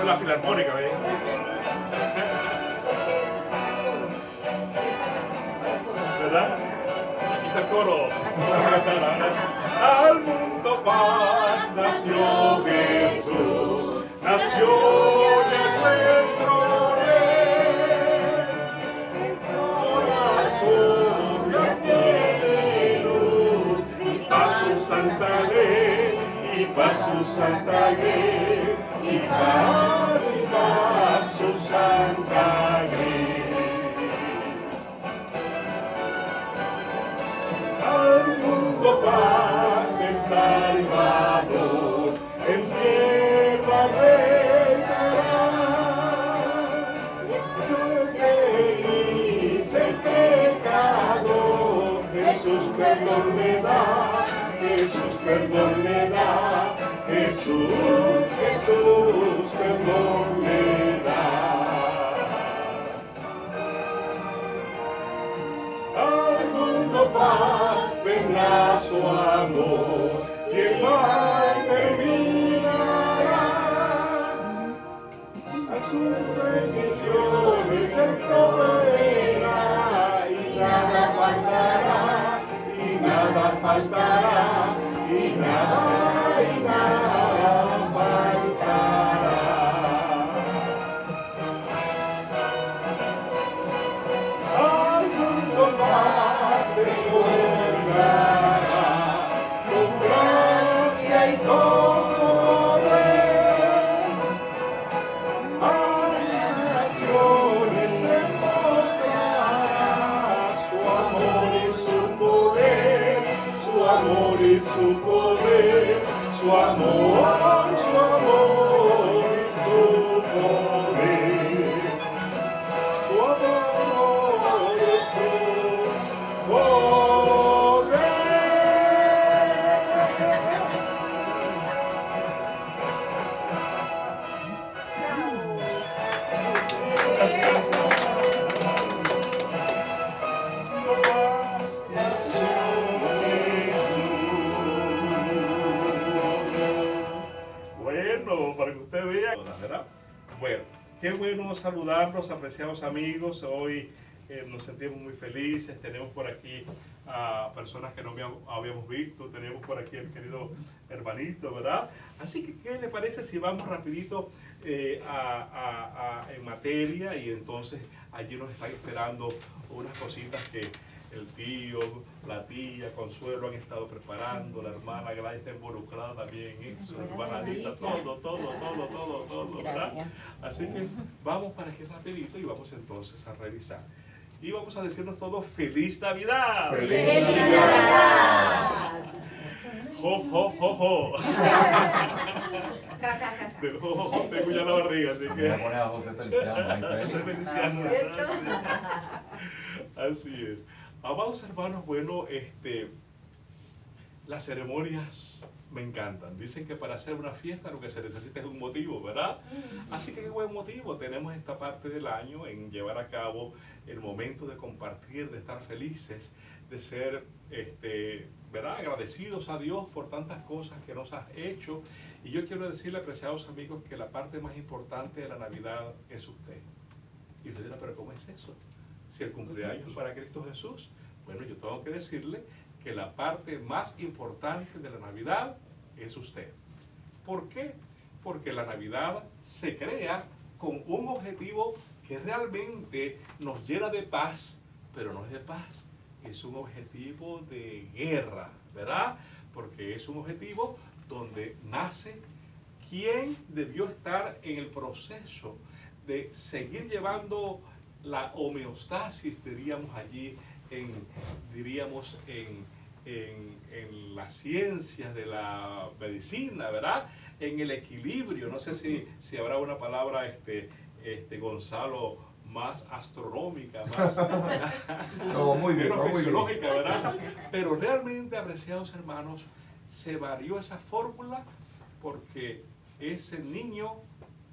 La filarmónica, ¿ves? ¿Verdad? Aquí está el coro. Al mundo paz nació Jesús, nació ya nuestro Rey. El corazón ya tiene luz, y para su santa ley, y para su santa ley. Y paz su santa ley. Al mundo paz el Salvador, en tierra reinará. Feliz el pecador, Jesús perdón le da, Jesús perdón le da, Jesús, Jesús, perdón le da. Al mundo paz vendrá su amor, y el mal terminará. A sus bendiciones él proveerá, y nada faltará, y nada faltará, y nada faltará. Al mundo paz se colgará, con gracia y con poder. A las naciones se mostrará su amor y su poder, su amor y su poder, su amor y su poder, su amor y su poder. Bueno, para que usted vea, ¿verdad? Bueno, qué bueno saludarlos, apreciados amigos. Hoy nos sentimos muy felices. Tenemos por aquí a personas que no habíamos visto. Tenemos por aquí al querido hermanito, ¿verdad? Así que, ¿qué le parece si vamos rapidito en materia? Y entonces allí nos están esperando unas cositas que el tío, la tía, Consuelo han estado preparando, la hermana Gladys está involucrada también en eso, la hermana Anita, todo, ¿verdad? Así que vamos para aquí rapidito y vamos entonces a revisar. Y vamos a decirnos todos ¡Feliz Navidad! ¡Feliz Navidad! ¡Jo, jo, jo, jo! Del jo, jo, jo tengo ya la barriga, así que... Así es. Amados hermanos, bueno, las ceremonias me encantan. Dicen que para hacer una fiesta lo que se necesita es un motivo, ¿verdad? Así que qué buen motivo tenemos esta parte del año en llevar a cabo el momento de compartir, de estar felices, de ser, ¿verdad? Agradecidos a Dios por tantas cosas que nos ha hecho. Y yo quiero decirle, apreciados amigos, que la parte más importante de la Navidad es usted. Y usted dirá, ¿pero cómo es eso? Si el cumpleaños es para Cristo Jesús, bueno, yo tengo que decirle que la parte más importante de la Navidad es usted. ¿Por qué? Porque la Navidad se crea con un objetivo que realmente nos llena de paz, pero no es de paz, es un objetivo de guerra, ¿verdad? Porque es un objetivo donde nace quien debió estar en el proceso de seguir llevando la homeostasis, diríamos allí, en las ciencias de la medicina, ¿verdad? En el equilibrio, no sé si habrá una palabra Gonzalo, más astronómica, más no, muy bien, menos no, fisiológica, ¿verdad? Pero realmente, apreciados hermanos, se varió esa fórmula porque ese niño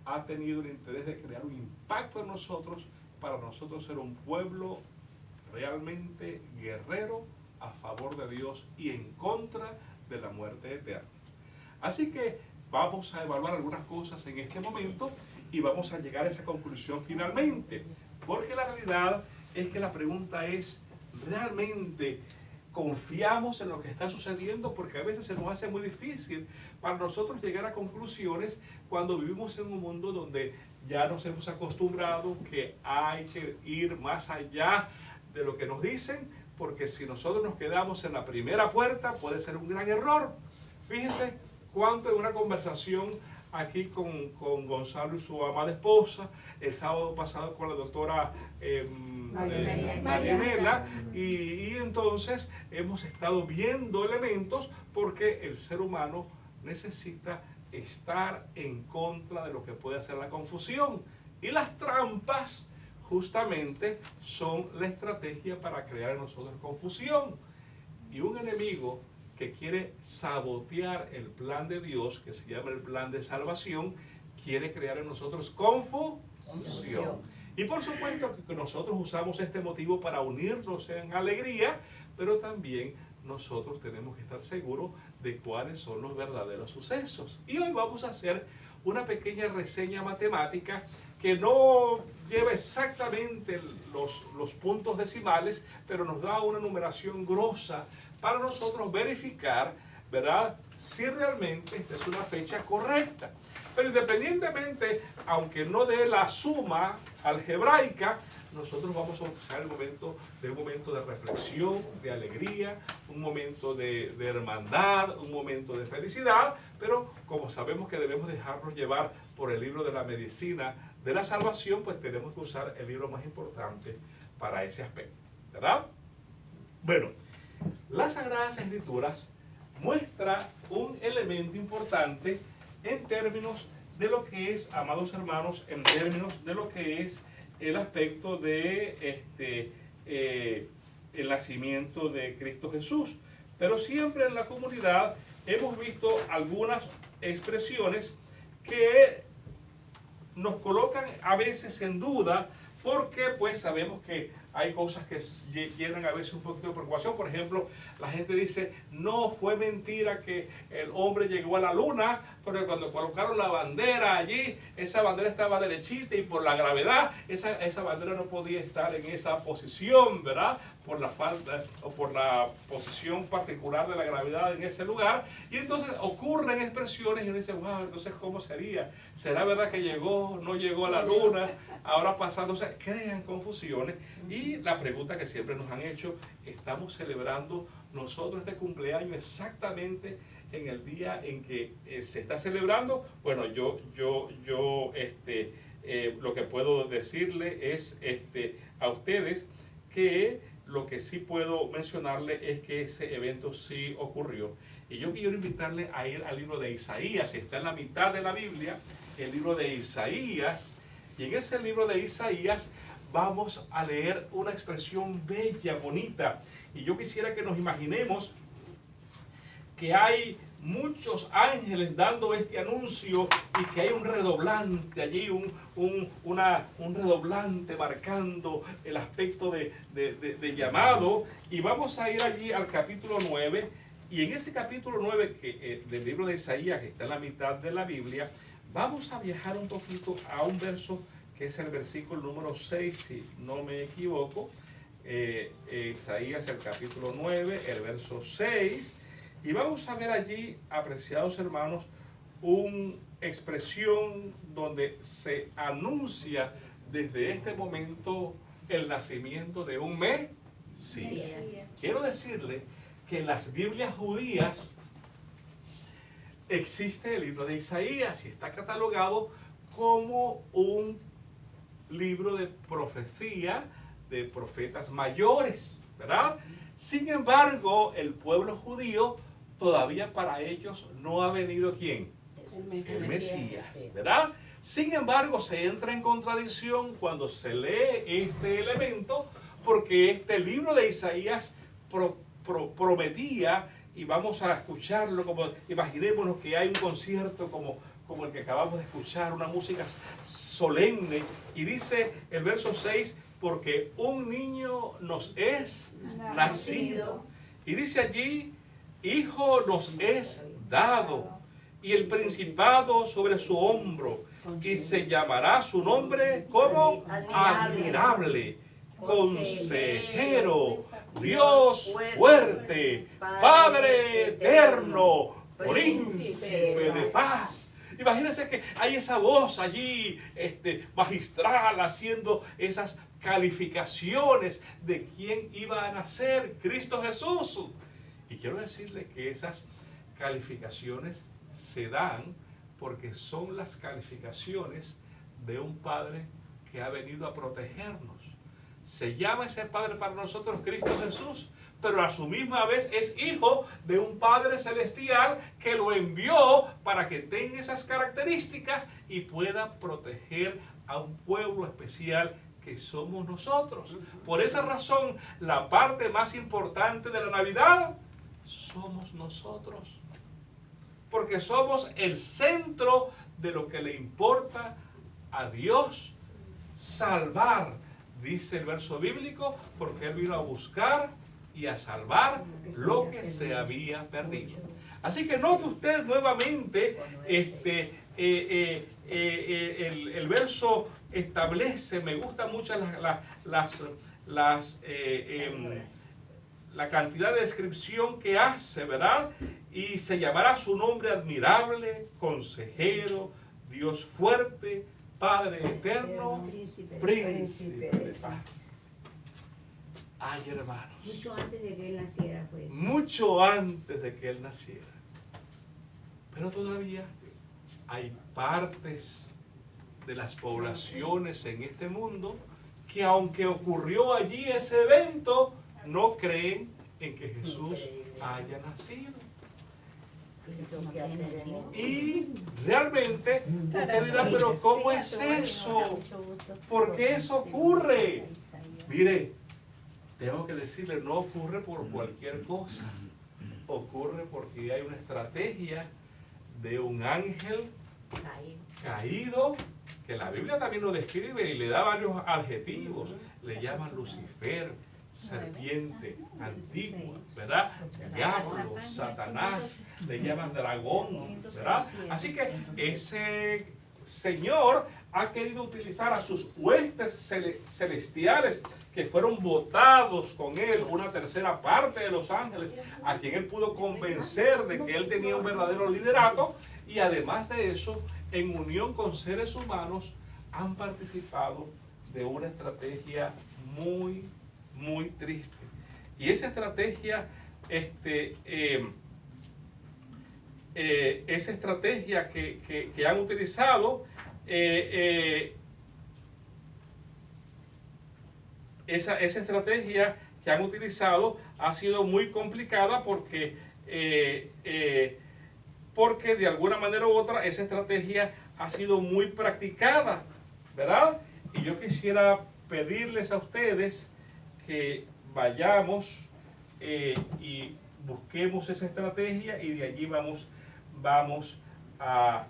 ha tenido el interés de crear un impacto en nosotros, para nosotros ser un pueblo realmente guerrero a favor de Dios y en contra de la muerte eterna. Así que vamos a evaluar algunas cosas en este momento y vamos a llegar a esa conclusión finalmente, porque la realidad es que la pregunta es, ¿realmente confiamos en lo que está sucediendo? Porque a veces se nos hace muy difícil para nosotros llegar a conclusiones cuando vivimos en un mundo donde ya nos hemos acostumbrado que hay que ir más allá de lo que nos dicen, porque si nosotros nos quedamos en la primera puerta puede ser un gran error. Fíjense cuánto en una conversación aquí con Gonzalo y su amada esposa, el sábado pasado con la doctora Marianela, y entonces hemos estado viendo elementos porque el ser humano necesita estar en contra de lo que puede hacer la confusión, y las trampas justamente son la estrategia para crear en nosotros confusión. Y un enemigo que quiere sabotear el plan de Dios, que se llama el plan de salvación, quiere crear en nosotros confusión. Y por supuesto que nosotros usamos este motivo para unirnos en alegría, pero también nosotros tenemos que estar seguros de cuáles son los verdaderos sucesos. Y hoy vamos a hacer una pequeña reseña matemática que no lleva exactamente los puntos decimales, pero nos da una numeración grosa para nosotros verificar, ¿verdad?, si realmente esta es una fecha correcta. Pero independientemente, aunque no dé la suma algebraica, nosotros vamos a utilizar un momento de reflexión, de alegría, un momento de hermandad, un momento de felicidad, pero como sabemos que debemos dejarnos llevar por el libro de la medicina de la salvación, pues tenemos que usar el libro más importante para ese aspecto, ¿verdad? Bueno, las Sagradas Escrituras muestra un elemento importante en términos de lo que es, amados hermanos, en términos de lo que es el aspecto de el nacimiento de Cristo Jesús. Pero siempre en la comunidad hemos visto algunas expresiones que nos colocan a veces en duda, porque pues sabemos que hay cosas que llenan a veces un poquito de preocupación. Por ejemplo, la gente dice, no, fue mentira que el hombre llegó a la luna, pero cuando colocaron la bandera allí, esa bandera estaba derechita y por la gravedad, esa bandera no podía estar en esa posición, ¿verdad? Por la falta o por la posición particular de la gravedad en ese lugar. Y entonces ocurren expresiones y uno dice, wow, entonces ¿cómo sería? ¿Será verdad que llegó, no llegó a la luna? Ahora pasando, o sea, crean confusiones. Y la pregunta que siempre nos han hecho, ¿estamos celebrando nosotros este cumpleaños exactamente en el día en que se está celebrando? Bueno, lo que puedo decirle es a ustedes que lo que sí puedo mencionarle es que ese evento sí ocurrió. Y yo quiero invitarle a ir al libro de Isaías. Está en la mitad de la Biblia, el libro de Isaías. Y en ese libro de Isaías vamos a leer una expresión bella, bonita. Y yo quisiera que nos imaginemos que hay muchos ángeles dando este anuncio y que hay un redoblante allí, un redoblante marcando el aspecto de llamado. Y vamos a ir allí al capítulo 9. Y en ese capítulo 9 del libro de Isaías, que está en la mitad de la Biblia, vamos a viajar un poquito a un verso que es el versículo número 6, si no me equivoco. Isaías, el capítulo 9, el verso 6. Y vamos a ver allí, apreciados hermanos, una expresión donde se anuncia desde este momento el nacimiento de un Mesías. Sí. Quiero decirle que en las Biblias judías existe el libro de Isaías y está catalogado como un libro de profecía de profetas mayores, ¿verdad? Sin embargo, el pueblo judío, todavía para ellos no ha venido ¿quién? El Mesías, ¿verdad? Sin embargo, se entra en contradicción cuando se lee este elemento, porque este libro de Isaías prometía, y vamos a escucharlo, como imaginémonos que hay un concierto como el que acabamos de escuchar, una música solemne, y dice el verso 6, porque un niño nos es nacido. Y dice allí, hijo nos es dado, y el principado sobre su hombro, y se llamará su nombre como admirable, consejero, Dios fuerte, Padre eterno, príncipe de paz. Imagínense que hay esa voz allí magistral haciendo esas calificaciones de quién iba a nacer, Cristo Jesús. Y quiero decirle que esas calificaciones se dan porque son las calificaciones de un Padre que ha venido a protegernos. Se llama ese Padre para nosotros Cristo Jesús, pero a su misma vez es hijo de un Padre celestial que lo envió para que tenga esas características y pueda proteger a un pueblo especial que somos nosotros. Por esa razón, la parte más importante de la Navidad somos nosotros, porque somos el centro de lo que le importa a Dios salvar. Dice el verso bíblico, porque Él vino a buscar y a salvar lo que se había perdido. Así que note usted nuevamente, el verso establece, me gusta mucho la cantidad de descripción que hace, ¿verdad? Y se llamará su nombre admirable, consejero, Dios fuerte, Padre eterno, príncipe de paz. Ay, hermanos. Mucho antes de que Él naciera, pues. Mucho antes de que Él naciera. Pero todavía hay partes de las poblaciones en este mundo que, aunque ocurrió allí ese evento, no creen en que Jesús haya nacido. Y realmente usted dirá, pero ¿cómo es eso? ¿Por qué eso ocurre? Mire, tengo que decirle, no ocurre por cualquier cosa. Ocurre porque hay una estrategia de un ángel caído, que la Biblia también lo describe y le da varios adjetivos. Le llaman Lucifer, serpiente antigua, ¿verdad? Diablo, Satanás, le llaman dragón, ¿verdad? Así que ese Señor ha querido utilizar a sus huestes celestiales que fueron votados con Él, una tercera parte de los ángeles, a quien Él pudo convencer de que Él tenía un verdadero liderato, y además de eso, en unión con seres humanos, han participado de una estrategia muy triste. Y esa estrategia, esa estrategia que han utilizado, esa estrategia que han utilizado ha sido muy complicada porque de alguna manera u otra esa estrategia ha sido muy practicada, ¿verdad? Y yo quisiera pedirles a ustedes que vayamos y busquemos esa estrategia, y de allí vamos a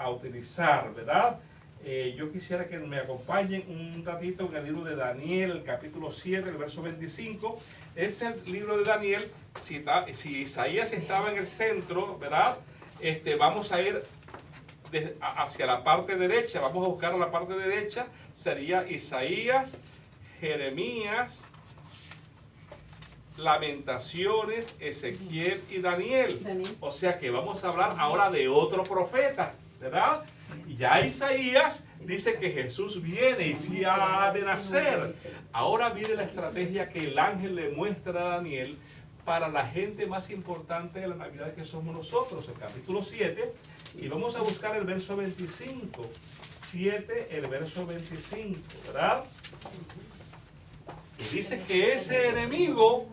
utilizar, ¿verdad? Yo quisiera que me acompañen un ratito en el libro de Daniel, el capítulo 7, el verso 25. Es el libro de Daniel. Si Isaías estaba en el centro, ¿verdad? Vamos a ir hacia la parte derecha. Vamos a buscar a la parte derecha. Sería Isaías, Jeremías, Lamentaciones, Ezequiel y Daniel. O sea que vamos a hablar ahora de otro profeta, ¿verdad? Y ya Isaías dice que Jesús viene y sí ha de nacer. Ahora viene la estrategia que el ángel le muestra a Daniel para la gente más importante de la Navidad, que somos nosotros, el capítulo 7, y vamos a buscar el verso 25. 7, el verso 25, ¿verdad? Y dice que ese enemigo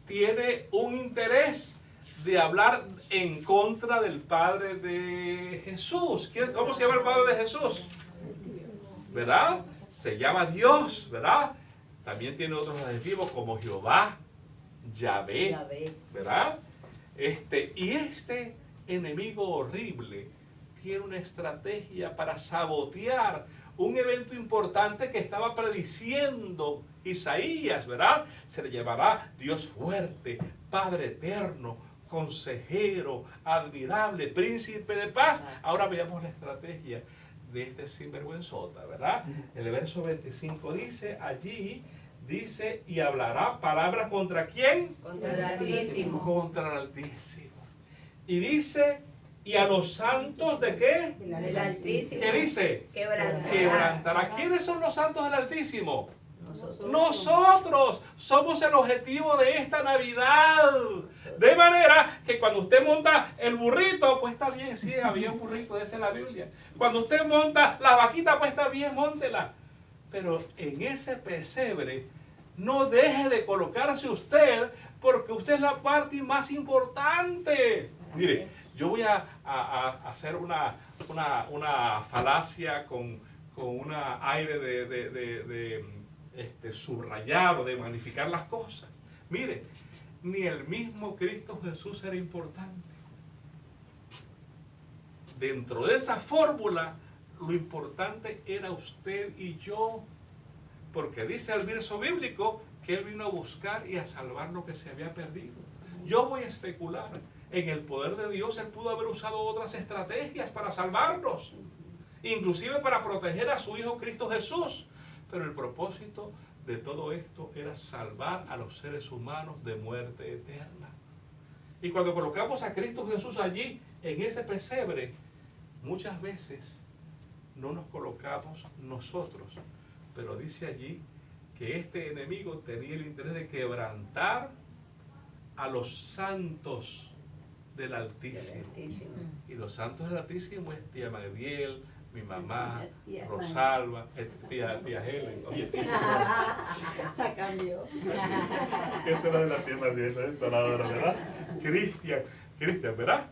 tiene un interés de hablar en contra del Padre de Jesús. ¿Cómo se llama el Padre de Jesús? ¿Verdad? Se llama Dios, ¿verdad? También tiene otros adjetivos como Jehová, Yahvé, ¿verdad? Y este enemigo horrible tiene una estrategia para sabotear un evento importante que estaba prediciendo Isaías, ¿verdad? Se le llamará Dios fuerte, Padre eterno, consejero, admirable, príncipe de paz. Ahora veamos la estrategia de este sinvergüenzota, ¿verdad? El verso 25 dice, allí dice, y hablará palabras ¿contra quién? Contra el Altísimo. Contra el Altísimo. Y dice, ¿y a los santos de qué? Del Altísimo. ¿Qué dice? Quebrantará. ¿Quiénes son los santos del Altísimo? Nosotros somos el objetivo de esta Navidad. De manera que cuando usted monta el burrito, pues está bien, sí, había un burrito de ese en la Biblia. Cuando usted monta la vaquita, pues está bien, móntela. Pero en ese pesebre, no deje de colocarse usted, porque usted es la parte más importante. Mire, yo voy a hacer una falacia con un aire de subrayar o de magnificar las cosas. Mire, ni el mismo Cristo Jesús era importante. Dentro de esa fórmula, lo importante era usted y yo, porque dice el verso bíblico que Él vino a buscar y a salvar lo que se había perdido. Yo voy a especular. En el poder de Dios, Él pudo haber usado otras estrategias para salvarnos, inclusive para proteger a su Hijo Cristo Jesús. Pero el propósito de todo esto era salvar a los seres humanos de muerte eterna. Y cuando colocamos a Cristo Jesús allí, en ese pesebre, muchas veces no nos colocamos nosotros. Pero dice allí que este enemigo tenía el interés de quebrantar a los santos del Altísimo. Y los santos del Altísimo es tía Magdiel, mi mamá, Rosalba, tía Helen. Oye, La cambió. ¿Qué será de la tía Magdiel? ¿Verdad? Cristian, ¿verdad?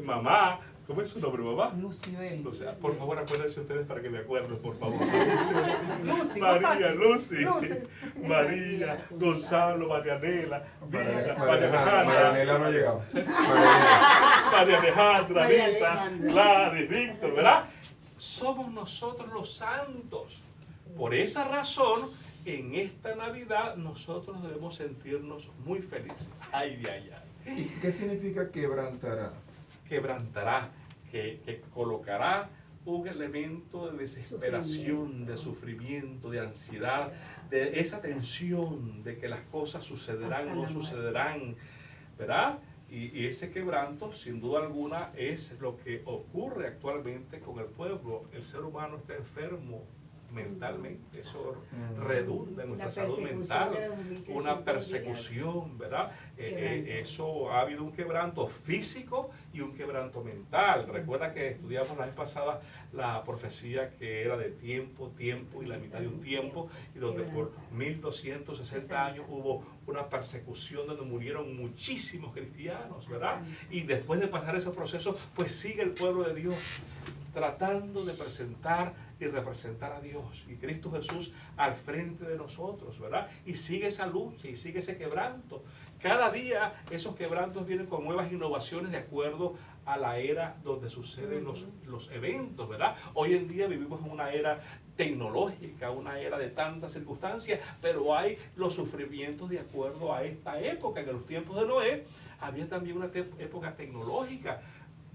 Mamá, ¿cómo es su nombre, mamá? Lucibel. Por favor, acuérdense ustedes para que me acuerden, por favor. Lucy, María, Lucy, María, Gonzalo, Marianela, Marianela no ha llegado. María Alejandra, Anita, Gladys, Víctor, ¿verdad? Somos nosotros los santos. Por esa razón, en esta Navidad, nosotros debemos sentirnos muy felices. Ay, ay, ay. ¿Y qué significa quebrantará? Quebrantará, que colocará un elemento de desesperación, de sufrimiento, de ansiedad, de esa tensión de que las cosas sucederán o no sucederán, ¿verdad? Y ese quebranto, sin duda alguna, es lo que ocurre actualmente con el pueblo. El ser humano está enfermo mentalmente, eso redunda en nuestra salud mental, una persecución, ¿verdad? Eso ha habido un quebranto físico y un quebranto mental. Recuerda que estudiamos la vez pasada la profecía que era de tiempo y la mitad de un tiempo, y donde por 1260 años hubo una persecución donde murieron muchísimos cristianos, ¿verdad? Y después de pasar ese proceso, pues sigue el pueblo de Dios tratando de presentar y representar a Dios y Cristo Jesús al frente de nosotros, ¿verdad? Y sigue esa lucha y sigue ese quebranto. Cada día esos quebrantos vienen con nuevas innovaciones de acuerdo a la era donde suceden los eventos, ¿verdad? Hoy en día vivimos en una era tecnológica, una era de tantas circunstancias, pero hay los sufrimientos de acuerdo a esta época. En los tiempos de Noé había también una época tecnológica,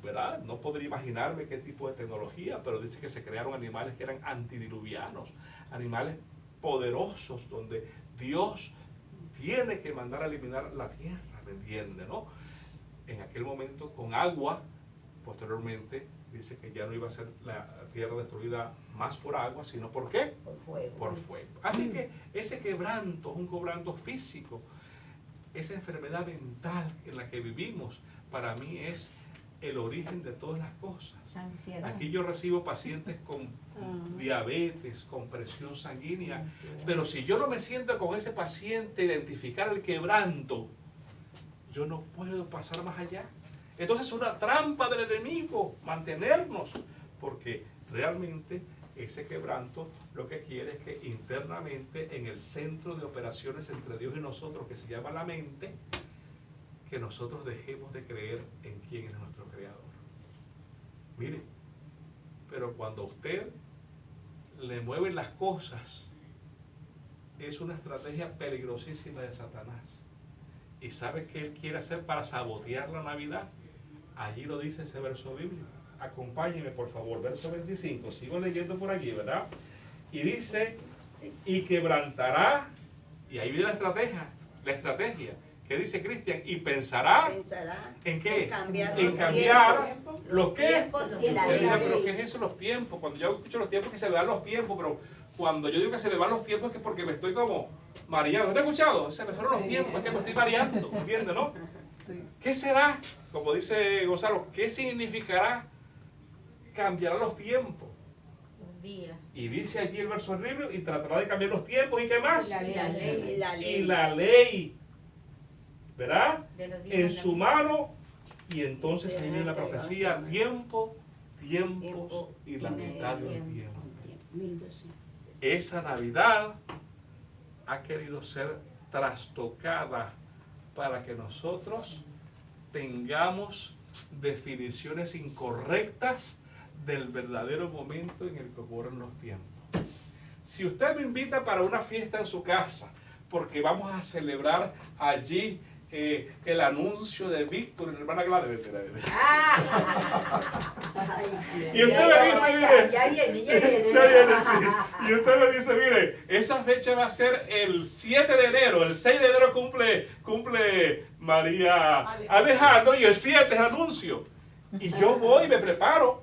¿verdad? No podría imaginarme qué tipo de tecnología, pero dice que se crearon animales que eran antidiluvianos, animales poderosos, donde Dios tiene que mandar a eliminar la tierra, ¿me entiende, no? En aquel momento con agua, posteriormente dice que ya no iba a ser la tierra destruida más por agua, sino ¿por qué? Por fuego. Por fuego. Así que ese quebranto es un quebranto físico, esa enfermedad mental en la que vivimos, para mí es el origen de todas las cosas. Aquí yo recibo pacientes con diabetes, con presión sanguínea, pero si yo no me siento con ese paciente, identificar el quebranto, yo no puedo pasar más allá. Entonces es una trampa del enemigo mantenernos, porque realmente ese quebranto lo que quiere es que internamente en el centro de operaciones entre Dios y nosotros, que se llama la mente, que nosotros dejemos de creer en quién es nuestro Creador. Mire, pero cuando a usted le mueven las cosas, es una estrategia peligrosísima de Satanás. ¿Y sabe qué él quiere hacer para sabotear la Navidad? Allí lo dice ese verso bíblico. Acompáñenme por favor, verso 25. Sigo leyendo por allí, ¿verdad? Y dice, y quebrantará, y ahí viene la estrategia. ¿Qué dice Cristian? Y pensará ¿en qué? En cambiar los tiempos y la ley. Pero ¿qué es eso, los tiempos? Cuando yo escucho los tiempos, que se me van los tiempos, pero cuando yo digo que se me van los tiempos es que porque me estoy como mareando. ¿No he escuchado? Se me fueron los tiempos, es que me estoy mareando, ¿entiendes, no? ¿Qué será? Como dice Gonzalo, ¿qué significará cambiar los tiempos? Y dice allí el verso del libro, y tratará de cambiar los tiempos, ¿y qué más? Y la ley, ¿verdad? En su mano, y entonces ahí viene la profecía, tiempos y la mitad del tiempo. Esa Navidad ha querido ser trastocada para que nosotros tengamos definiciones incorrectas del verdadero momento en el que ocurren los tiempos. Si usted me invita para una fiesta en su casa, porque vamos a celebrar allí el anuncio de Víctor y la hermana Gladys. Y usted me dice, mire, ya viene, y usted me dice, mire, esa fecha va a ser el 7 de enero, el 6 de enero cumple María Alejandro y el 7 es el anuncio. Y yo voy y me preparo,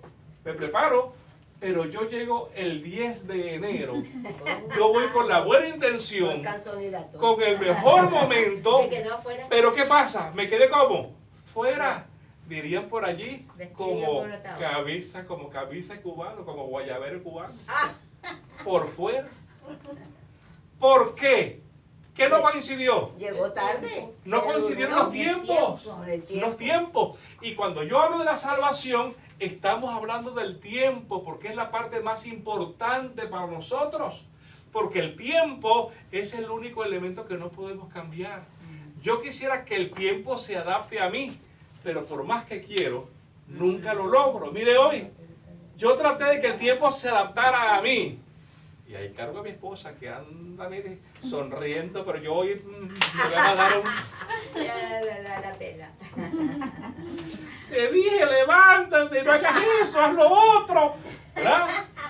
pero yo llego el 10 de enero. Yo voy con la buena intención, con el mejor momento, pero ¿qué pasa? Me quedé como fuera, dirían por allí, como cabeza cubano, como guayabero cubano, por fuera. ¿Por qué? ¿Qué no coincidió? Llegó tarde. No coincidieron los tiempos. Y cuando yo hablo de la salvación, estamos hablando del tiempo, porque es la parte más importante para nosotros. Porque el tiempo es el único elemento que no podemos cambiar. Yo quisiera que el tiempo se adapte a mí, pero por más que quiero, nunca lo logro. Mire hoy, yo traté de que el tiempo se adaptara a mí. Y ahí cargo a mi esposa que anda, mire, sonriendo, pero yo hoy me van a dar la pena. Te dije, levántate, no hagas eso, haz lo otro, ¿verdad?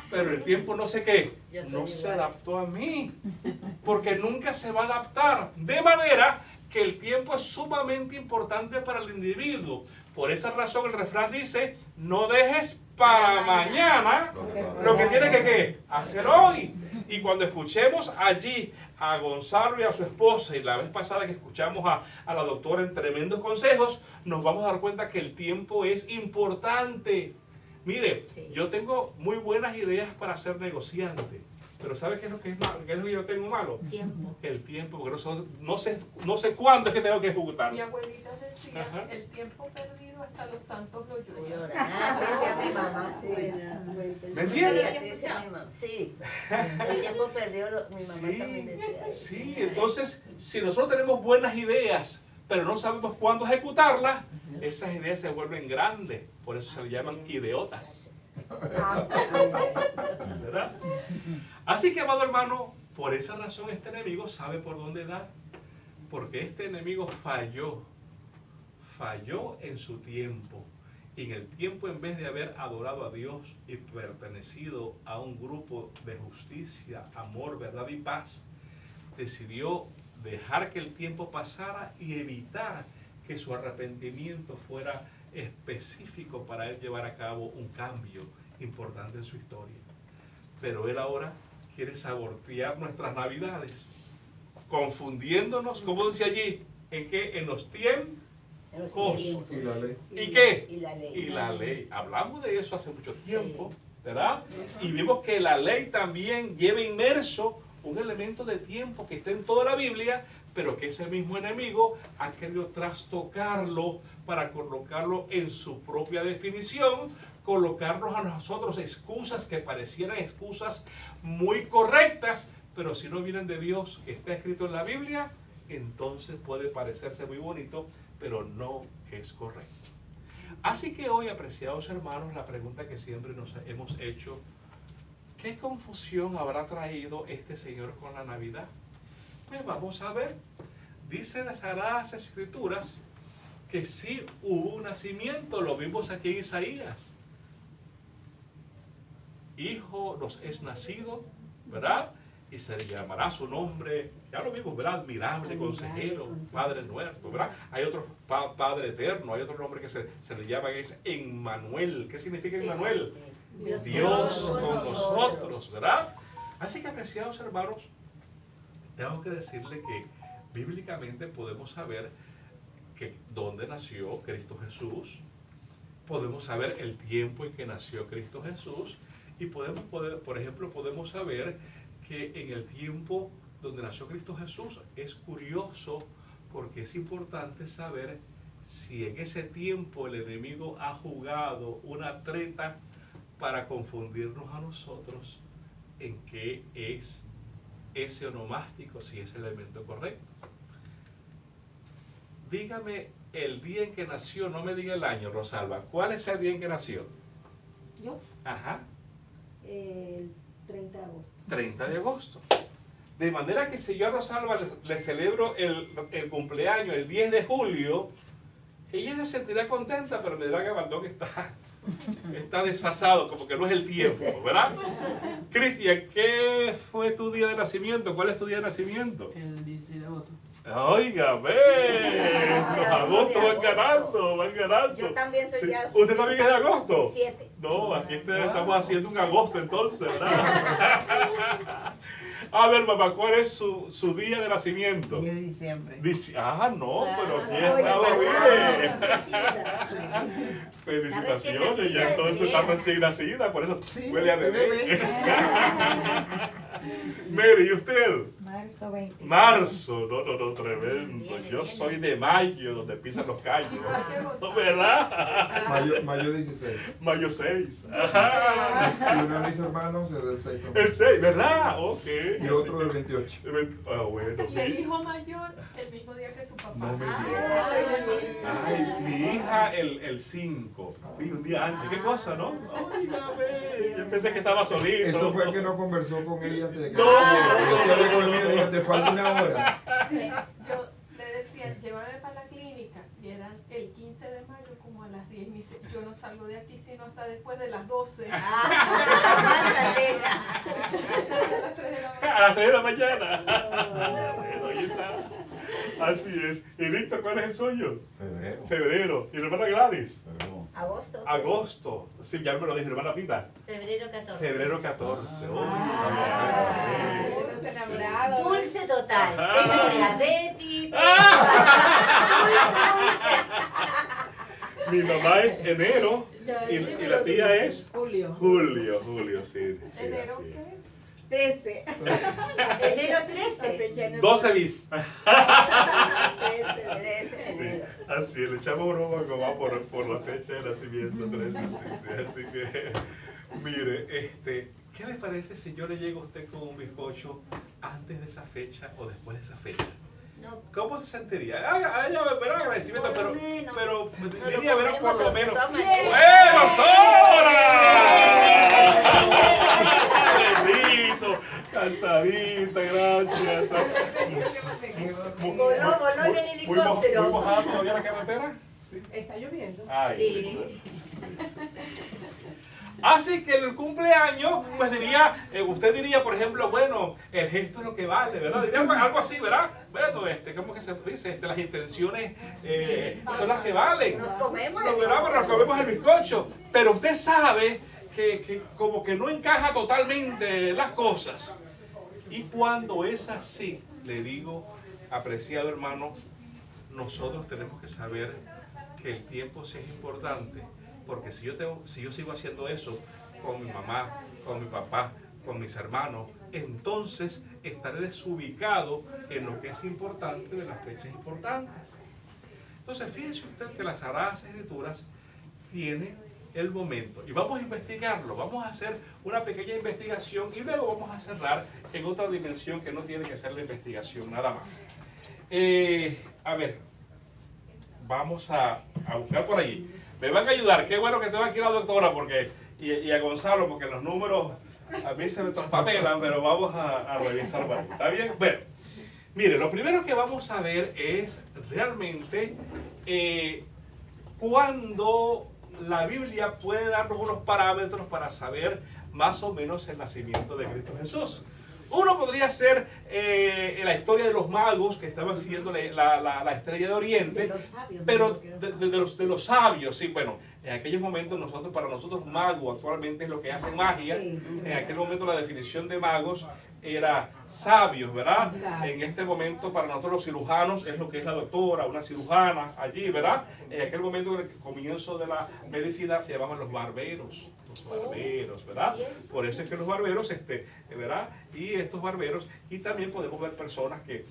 Pero el tiempo no sé qué, no se adaptó a mí, porque nunca se va a adaptar. De manera que el tiempo es sumamente importante para el individuo. Por esa razón el refrán dice, no dejes para mañana lo que tienes que hacer hoy. Y cuando escuchemos allí a Gonzalo y a su esposa, y la vez pasada que escuchamos a la doctora en tremendos consejos, nos vamos a dar cuenta que el tiempo es importante. Mire, yo tengo muy buenas ideas para ser negociante, pero ¿sabe qué es lo que es malo? ¿Qué es lo que yo tengo malo? El tiempo, porque no sé cuándo es que tengo que ejecutarlo. Mi abuelita decía, el tiempo perdido hasta los santos lo lloran. Sí, decía mi mamá, sí. ¿Me entiendes? Sí, decía mi mamá. Sí, el tiempo perdido, mi mamá también decía eso. Sí, entonces, si nosotros tenemos buenas ideas, pero no sabemos cuándo ejecutarlas, esas ideas se vuelven grandes. Por eso se le llaman idiotas. ¿Verdad? Así que, amado hermano, por esa razón este enemigo sabe por dónde dar. Porque este enemigo falló en su tiempo. Y en el tiempo, en vez de haber adorado a Dios y pertenecido a un grupo de justicia, amor, verdad y paz, decidió dejar que el tiempo pasara y evitar que su arrepentimiento fuera específico para él llevar a cabo un cambio importante en su historia. Pero él ahora quiere sabotear nuestras navidades, confundiéndonos, como dice allí, ¿en qué? En los tiempos. Y la ley. ¿Y qué? Y la ley. Hablamos de eso hace mucho tiempo, ¿verdad? Y vimos que la ley también lleva inmerso un elemento de tiempo que está en toda la Biblia, pero que ese mismo enemigo ha querido trastocarlo para colocarlo en su propia definición, colocarnos a nosotros excusas que parecieran excusas muy correctas, pero si no vienen de Dios, que está escrito en la Biblia, entonces puede parecerse muy bonito, pero no es correcto. Así que hoy, apreciados hermanos, la pregunta que siempre nos hemos hecho: ¿qué confusión habrá traído este Señor con la Navidad? Pues vamos a ver. Dicen las Sagradas Escrituras que sí hubo un nacimiento, lo vimos aquí en Isaías. Hijo nos es nacido, ¿verdad? Y se le llamará su nombre, ya lo vimos, ¿verdad? Admirable, consejero, Padre nuestro, ¿verdad? Hay otro Padre eterno, hay otro nombre que se le llama, que es Emmanuel. ¿Qué significa Emmanuel? Dios con nosotros, ¿verdad? Así que, apreciados hermanos, tengo que decirle que bíblicamente podemos saber que dónde nació Cristo Jesús, podemos saber el tiempo en que nació Cristo Jesús, y por ejemplo, podemos saber que en el tiempo donde nació Cristo Jesús es curioso, porque es importante saber si en ese tiempo el enemigo ha jugado una treta para confundirnos a nosotros en qué es ese onomástico, si es el elemento correcto. Dígame el día en que nació, no me diga el año, Rosalba. ¿Cuál es el día en que nació? ¿Yo? Ajá. El 30 de agosto. 30 de agosto. De manera que si yo a Rosalba le celebro el cumpleaños el 10 de julio, ella se sentirá contenta, pero me dirá que Baldón está desfasado, como que no es el tiempo, ¿verdad? Cristian, ¿qué fue tu día de nacimiento? ¿Cuál es tu día de nacimiento? El 16 de agosto. Oiga, ve, los agosto van ganando, van ganando. Yo también soy de agosto. ¿Usted también es de agosto? 7. No, aquí estamos haciendo un agosto entonces, ¿verdad? A ver, mamá, ¿cuál es su día de nacimiento? 10 de diciembre. No, pero aquí Oye, estaba bien. Felicitaciones, ya entonces nacida, está bien. recién nacida, por eso Sí, huele a bebé. Mary, ¿y usted? Marzo 20. Marzo, no, tremendo. Viene, Yo viene. soy de mayo, donde pisan los callos. Igual que Gonzalo. ¿Verdad? Mayo 16. Mayo 6. Y uno de mis hermanos es del 6 también. El 6, ¿verdad? Ok. Y otro del 28. Ah, bueno. Y el hijo mayor, el mismo día que su papá. No me Ah, digas. Ay, mi hija el 5. Fui un día antes. ¿Qué cosa, no? Óigame. Yo pensé que estaba solito. Eso fue el que no conversó con ella antes de que No. naciera. Yo sí hablé con él y dije, te falta una hora. sí, yo le decía, llévame para la clínica. Y eran el 15 de mayo como a las 10. Me dice, yo no salgo de aquí sino hasta después de las 12. Mándate. A las 3 de la mañana. A las 3 de la mañana. Bueno, ahí está. Así es. ¿Y Víctor, cuál es el suyo? Febrero. Febrero. ¿Y la hermana Gladys? Agosto. sí. Agosto. Sí, ya me lo dijo, hermana Pita. Febrero 14. Febrero 14. Los enamorados. Dulce total. Tengo diabetes. Mi mamá es enero y la tía es Julio. julio, sí. ¿Enero Así. qué? 13. Enero 13. 12 bis. 13 Sí, enero. así, le echamos broma a mi mamá por la fecha de nacimiento 13, sí, así que, mire, ¿qué le parece si yo le llego a usted con un bizcocho antes de esa fecha o después de esa fecha? No, ¿Cómo se sentiría? Ah, ella me verá agradecimiento, Por lo pero menos. no diría, verá, por lo menos. ¡Bien! ¡Bueno, doctora! Bendito, cansadita, gracias. Voló en el ¿Muy helicóptero. mojada todavía la carretera? Sí. Está lloviendo. Ay, Sí. Así que en el cumpleaños, pues usted diría, por ejemplo, bueno, el gesto es lo que vale, ¿verdad? Diría algo así, ¿verdad? Bueno, ¿cómo que se dice? Las intenciones son las que valen. Nos comemos el No, ¿verdad? Bueno, nos comemos el bizcocho. Pero usted sabe que como que no encaja totalmente las cosas. Y cuando es así, le digo, apreciado hermano, nosotros tenemos que saber que el tiempo sí es importante. Porque si yo sigo haciendo eso con mi mamá, con mi papá, con mis hermanos, entonces estaré desubicado en lo que es importante de las fechas importantes. Entonces, fíjense usted que las Sagradas Escrituras tienen el momento. Y vamos a investigarlo, vamos a hacer una pequeña investigación y luego vamos a cerrar en otra dimensión que no tiene que ser la investigación, nada más. A ver, vamos a buscar por allí. Me van a ayudar, qué bueno que tengo aquí a la doctora porque, y a Gonzalo, porque los números a mí se me traspapelan, pero vamos a revisar. Bueno, ¿está bien? Bueno, mire, lo primero que vamos a ver es realmente cuándo la Biblia puede darnos unos parámetros para saber más o menos el nacimiento de Cristo Jesús. Uno podría ser la historia de los magos que estaban siguiendo la estrella de Oriente, De los sabios, pero ¿no? de los sabios, sí, bueno, en aquellos momentos para nosotros mago actualmente es lo que hacen magia. Sí. En aquel momento la definición de magos era sabios, ¿verdad? Sabio. En este momento para nosotros los cirujanos es lo que es la doctora, una cirujana allí, ¿verdad? En aquel momento, en el comienzo de la medicina, se llamaban los barberos, ¿verdad? Por eso es que los barberos, ¿verdad? Y estos barberos, y también podemos ver personas que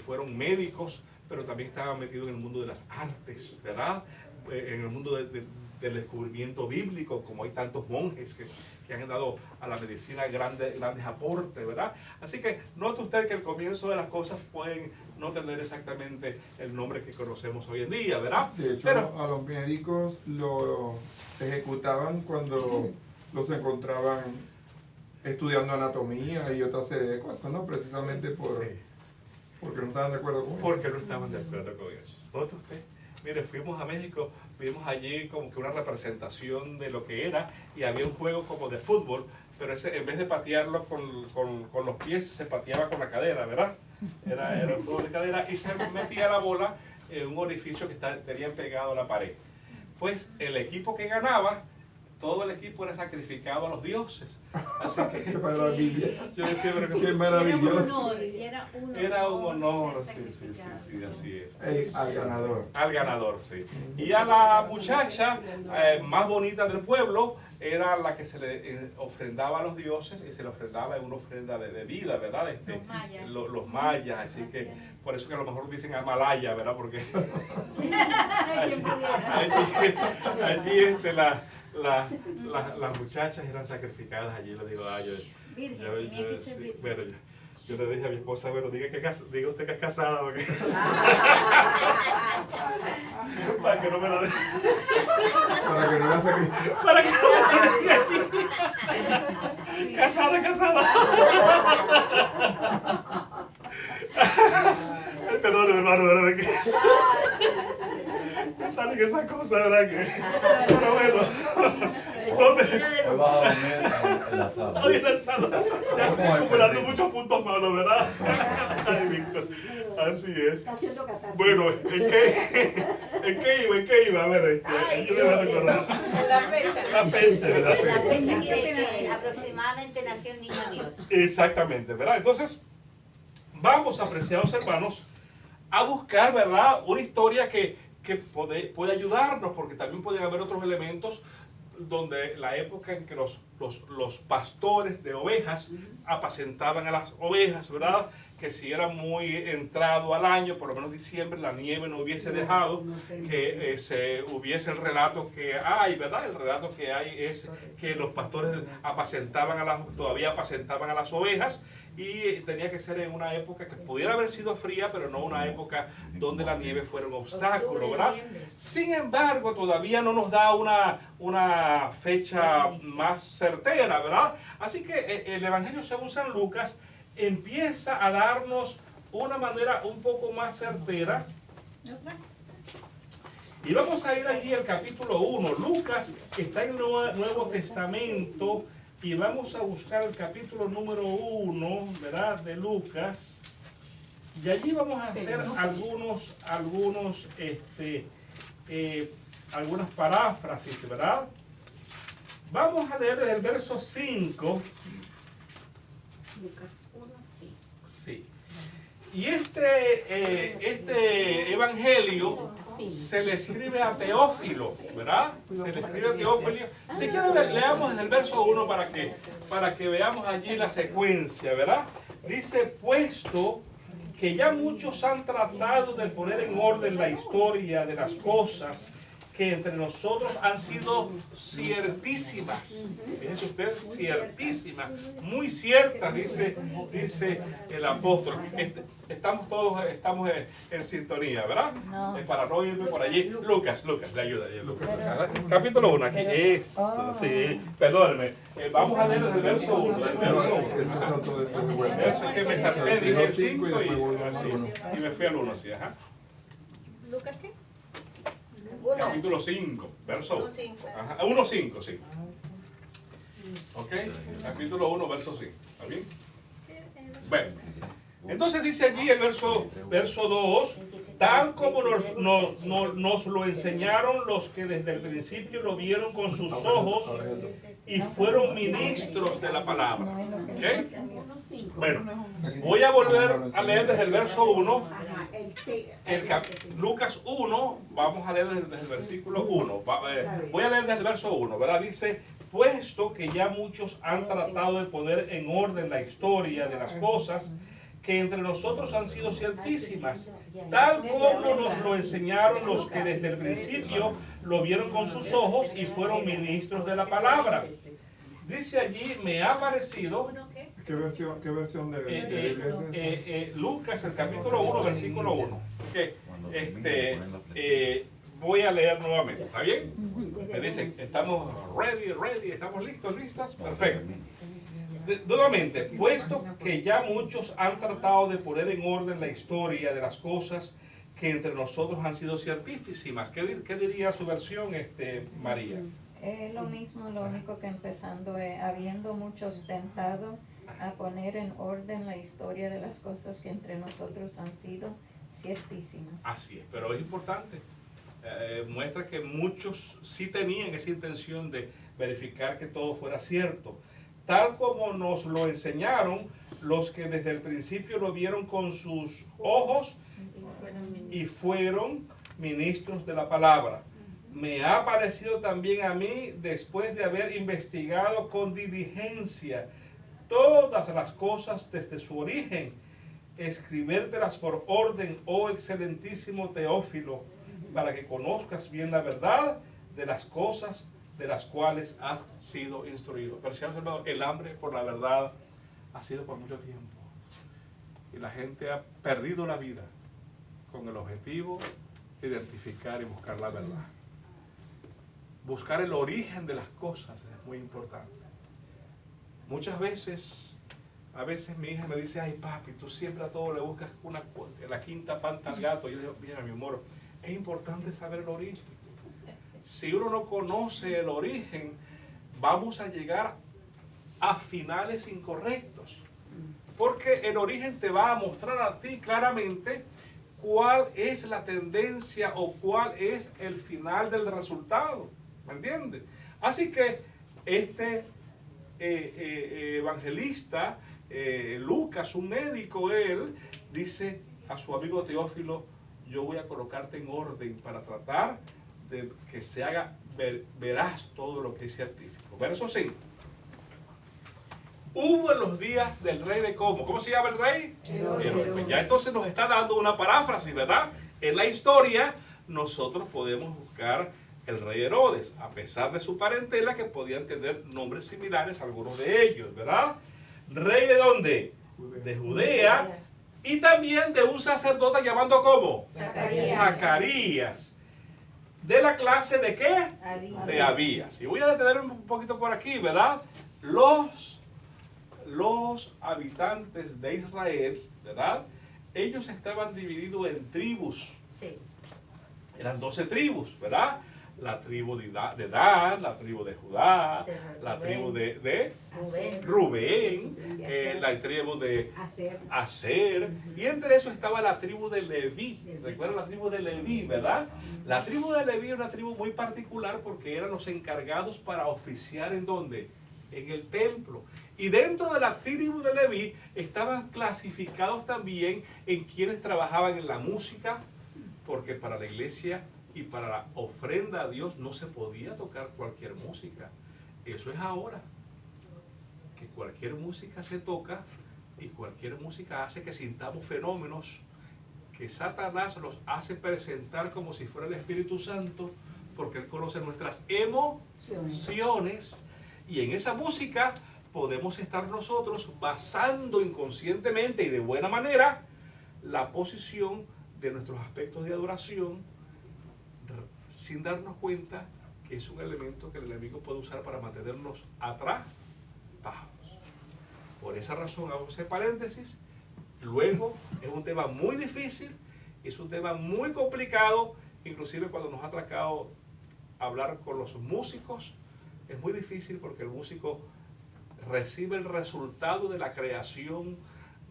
fueron médicos, pero también estaban metidos en el mundo de las artes, ¿verdad? En el mundo del descubrimiento bíblico, como hay tantos monjes que han dado a la medicina grandes aportes, ¿verdad? Así que note usted que el comienzo de las cosas pueden no tener exactamente el nombre que conocemos hoy en día, ¿verdad? De hecho, Pero, a los médicos lo ejecutaban cuando los encontraban estudiando anatomía y otra serie de cosas, ¿no? Precisamente sí, porque no estaban de acuerdo con eso. porque no estaban de acuerdo con eso. ¿Note usted? Mire, fuimos a México, vimos allí como que una representación de lo que era y había un juego como de fútbol, pero ese, en vez de patearlo con los pies, se pateaba con la cadera, ¿verdad? Era un juego de cadera y se metía la bola en un orificio que tenían pegado a la pared. Pues el equipo que ganaba, todo el equipo era sacrificado a los dioses. Así Qué que maravilla. yo decía, pero Qué maravilloso. era un honor, sí, así es. Al ganador. Al ganador, sí. Y a la muchacha más bonita del pueblo era la que se le ofrendaba a los dioses y se le ofrendaba en una ofrenda de vida, ¿verdad? Los mayas, así que por eso que a lo mejor dicen Amalaya, ¿verdad? Porque allí las muchachas eran sacrificadas allí, le digo, yo le dije a mi esposa, bueno, diga usted que es casada, porque para que no me la deje. Para que no la saquen. Para que no me deje. Casada. Perdón, hermano, ¿verdad? Que salen esas cosas, ¿verdad? Pero bueno. ¿Dónde? Hoy vas a dormir en la sala. Hoy en la sala. Ya estoy acumulando muchos puntos malos, ¿verdad? Ay, Víctor. Así es. Está haciendo catarsis. Bueno, ¿en qué iba? A ver, yo me recordar. La fecha. La fecha, ¿verdad? La fecha que aproximadamente nació el niño Dios. Exactamente, ¿verdad? Entonces, vamos, apreciados hermanos, a buscar, ¿verdad? Una historia que puede ayudarnos, porque también pueden haber otros elementos donde la época en que los pastores de ovejas apacentaban a las ovejas, ¿verdad? Que si era muy entrado al año, por lo menos diciembre, la nieve no hubiese dejado que se hubiese el relato que hay, ¿verdad? El relato que hay es que los pastores todavía apacentaban a las ovejas y tenía que ser en una época que pudiera haber sido fría, pero no una época donde la nieve fuera un obstáculo, ¿verdad? Sin embargo, todavía no nos da una fecha más certera, ¿verdad? Así que el Evangelio según San Lucas empieza a darnos una manera un poco más certera. Y vamos a ir allí al capítulo 1. Lucas está en el Nuevo Testamento y vamos a buscar el capítulo número 1, ¿verdad? De Lucas. Y allí vamos a hacer algunas paráfrasis, ¿verdad? Vamos a leer desde el verso 5. Lucas 1, sí. Sí. Y este evangelio se le escribe a Teófilo, ¿verdad? Se le escribe a Teófilo. Si quieren, leamos en el verso 1 para para que veamos allí la secuencia, ¿verdad? Dice, puesto que ya muchos han tratado de poner en orden la historia de las cosas que entre nosotros han sido ciertísimas. Fíjense ustedes, ciertísimas, muy ciertas, dice el apóstol. Estamos todos en sintonía, ¿verdad? No. Para no irme por allí. Lucas, le ayuda. Lucas. Capítulo 1, aquí. Eso, sí. Perdónenme. Vamos a leer desde el verso 1. El verso que me salté, dije el 5 y me fui al 1, así, ajá. ¿Lucas qué? Capítulo 5, verso 1. 1:5, sí. Ok, capítulo 1, verso 5. ¿Está bien? Bueno, entonces dice allí el verso 2, tal como nos lo enseñaron los que desde el principio lo vieron con sus ojos y fueron ministros de la palabra. ¿Ok? Bueno, voy a volver a leer desde el verso 1. Lucas 1, vamos a leer desde el versículo 1. Voy a leer desde el verso 1, ¿verdad? Dice, puesto que ya muchos han tratado de poner en orden la historia de las cosas que entre nosotros han sido ciertísimas, tal como nos lo enseñaron los que desde el principio lo vieron con sus ojos y fueron ministros de la palabra. Dice allí, me ha parecido... ¿Qué versión de Biblia es esa? Lucas, el capítulo 1, versículo 1. Voy a leer nuevamente, ¿está bien? Me dicen, estamos ready, estamos listas, perfecto. Nuevamente, puesto que ya muchos han tratado de poner en orden la historia de las cosas que entre nosotros han sido ciertísimas. ¿Qué diría su versión, María? Lo mismo, lo único que empezando, habiendo muchos tentado a poner en orden la historia de las cosas que entre nosotros han sido ciertísimas. Así es, pero es importante. Muestra que muchos sí tenían esa intención de verificar que todo fuera cierto. Tal como nos lo enseñaron los que desde el principio lo vieron con sus ojos y fueron ministros de la palabra. Me ha parecido también a mí, después de haber investigado con diligencia todas las cosas desde su origen, escribírtelas por orden, oh excelentísimo Teófilo, para que conozcas bien la verdad de las cosas de las cuales has sido instruido. Pero si han observado, el hambre por la verdad ha sido por mucho tiempo. Y la gente ha perdido la vida con el objetivo de identificar y buscar la verdad. Buscar el origen de las cosas es muy importante. Muchas veces, a veces mi hija me dice, ay papi, tú siempre a todo le buscas la quinta pata al gato. Y yo digo, mira mi amor, es importante saber el origen. Si uno no conoce el origen, vamos a llegar a finales incorrectos. Porque el origen te va a mostrar a ti claramente cuál es la tendencia o cuál es el final del resultado. ¿Me entiendes? Así que este evangelista, Lucas, un médico, él dice a su amigo Teófilo, yo voy a colocarte en orden para tratar de que se haga veraz todo lo que es científico. Verso 5. Hubo en los días del rey de ¿cómo se llama el rey? Herodes. Ya entonces nos está dando una paráfrasis, ¿verdad? En la historia nosotros podemos buscar el rey Herodes, a pesar de su parentela, que podían tener nombres similares a algunos de ellos, ¿verdad? ¿Rey de dónde? De Judea, y también de un sacerdote llamado ¿cómo? Zacarías. ¿De la clase de qué? De Abías. Y voy a detenerme un poquito por aquí, ¿verdad? Los habitantes de Israel, ¿verdad? Ellos estaban divididos en tribus. Sí. Eran 12 tribus, ¿verdad? La tribu de Dan, la tribu de Judá, la tribu de Rubén, la tribu de Aser, y entre eso estaba la tribu de Leví. ¿Recuerdan la tribu de Leví, verdad? La tribu de Leví era una tribu muy particular porque eran los encargados para oficiar ¿en dónde? En el templo. Y dentro de la tribu de Leví estaban clasificados también en quienes trabajaban en la música, porque para la iglesia y para la ofrenda a Dios no se podía tocar cualquier música. Eso es ahora. que cualquier música se toca y cualquier música hace que sintamos fenómenos que Satanás los hace presentar como si fuera el Espíritu Santo, porque él conoce nuestras emociones, y en esa música podemos estar nosotros basando inconscientemente y de buena manera la posición de nuestros aspectos de adoración, sin darnos cuenta que es un elemento que el enemigo puede usar para mantenernos atrapados. Por esa razón hago ese paréntesis. Luego, es un tema muy difícil, es un tema muy complicado, inclusive cuando nos ha tocado hablar con los músicos, es muy difícil porque el músico recibe el resultado de la creación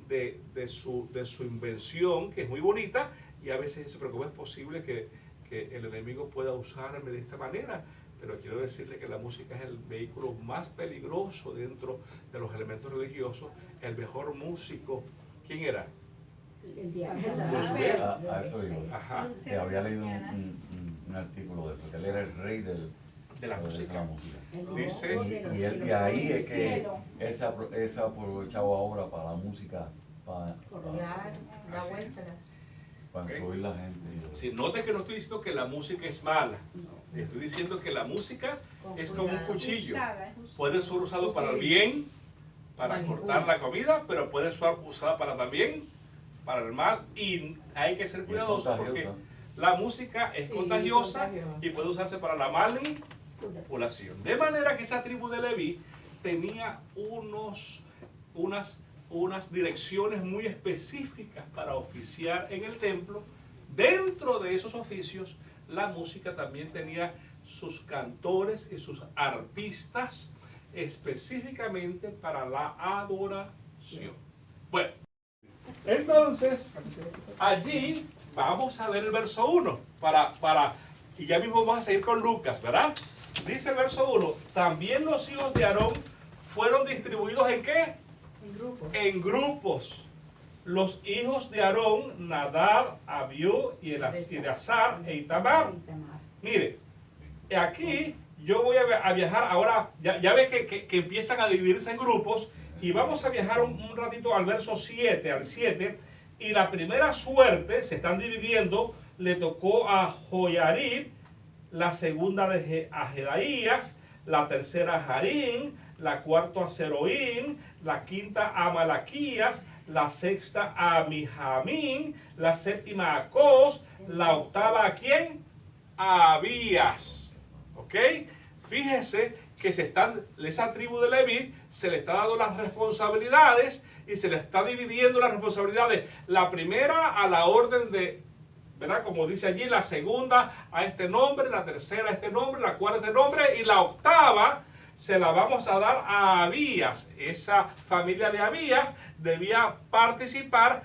de su invención, que es muy bonita, y a veces dice, pero ¿cómo es posible que el enemigo pueda usarme de esta manera? Pero quiero decirle que la música es el vehículo más peligroso dentro de los elementos religiosos. El mejor músico, ¿quién era? El diablo. A eso iba. Ajá. Que había leído un artículo de eso, que él era el rey de la música. Dice, Y ahí es que él se aprovechaba ahora para la música, para incluir la gente. Si note que no estoy diciendo que la música es mala, estoy diciendo que la música es como un cuchillo. Puede ser usado para el bien, para cortar la comida, pero puede ser usada también para el mal, y hay que ser cuidadosos porque la música es contagiosa y puede usarse para la manipulación. De manera que esa tribu de Leví tenía unas direcciones muy específicas para oficiar en el templo. Dentro de esos oficios, la música también tenía sus cantores y sus arpistas específicamente para la adoración. Bueno, entonces, allí vamos a ver el verso 1, y ya mismo vamos a seguir con Lucas, ¿verdad? Dice el verso 1, también los hijos de Aarón fueron distribuidos ¿en qué? En grupos. Los hijos de Aarón, Nadab, Abiú y Eleazar e Itamar. Mire, aquí yo voy a viajar ahora, ya ve que empiezan a dividirse en grupos, y vamos a viajar un ratito al verso 7, al 7, y la primera suerte, se están dividiendo, le tocó a Joyarib, la segunda a Jedaías, la tercera a Harim, la cuarta a Seroín, la quinta a Malaquías, la sexta a Mijamín, la séptima a Cos, la octava ¿a quién? A Abías. ¿Ok? Fíjese que esa tribu de Leví se le está dando las responsabilidades y se le está dividiendo las responsabilidades. La primera a la orden de, ¿verdad? Como dice allí, la segunda a este nombre, la tercera a este nombre, la cuarta a este nombre, y la octava se la vamos a dar a Abías. Esa familia de Abías debía participar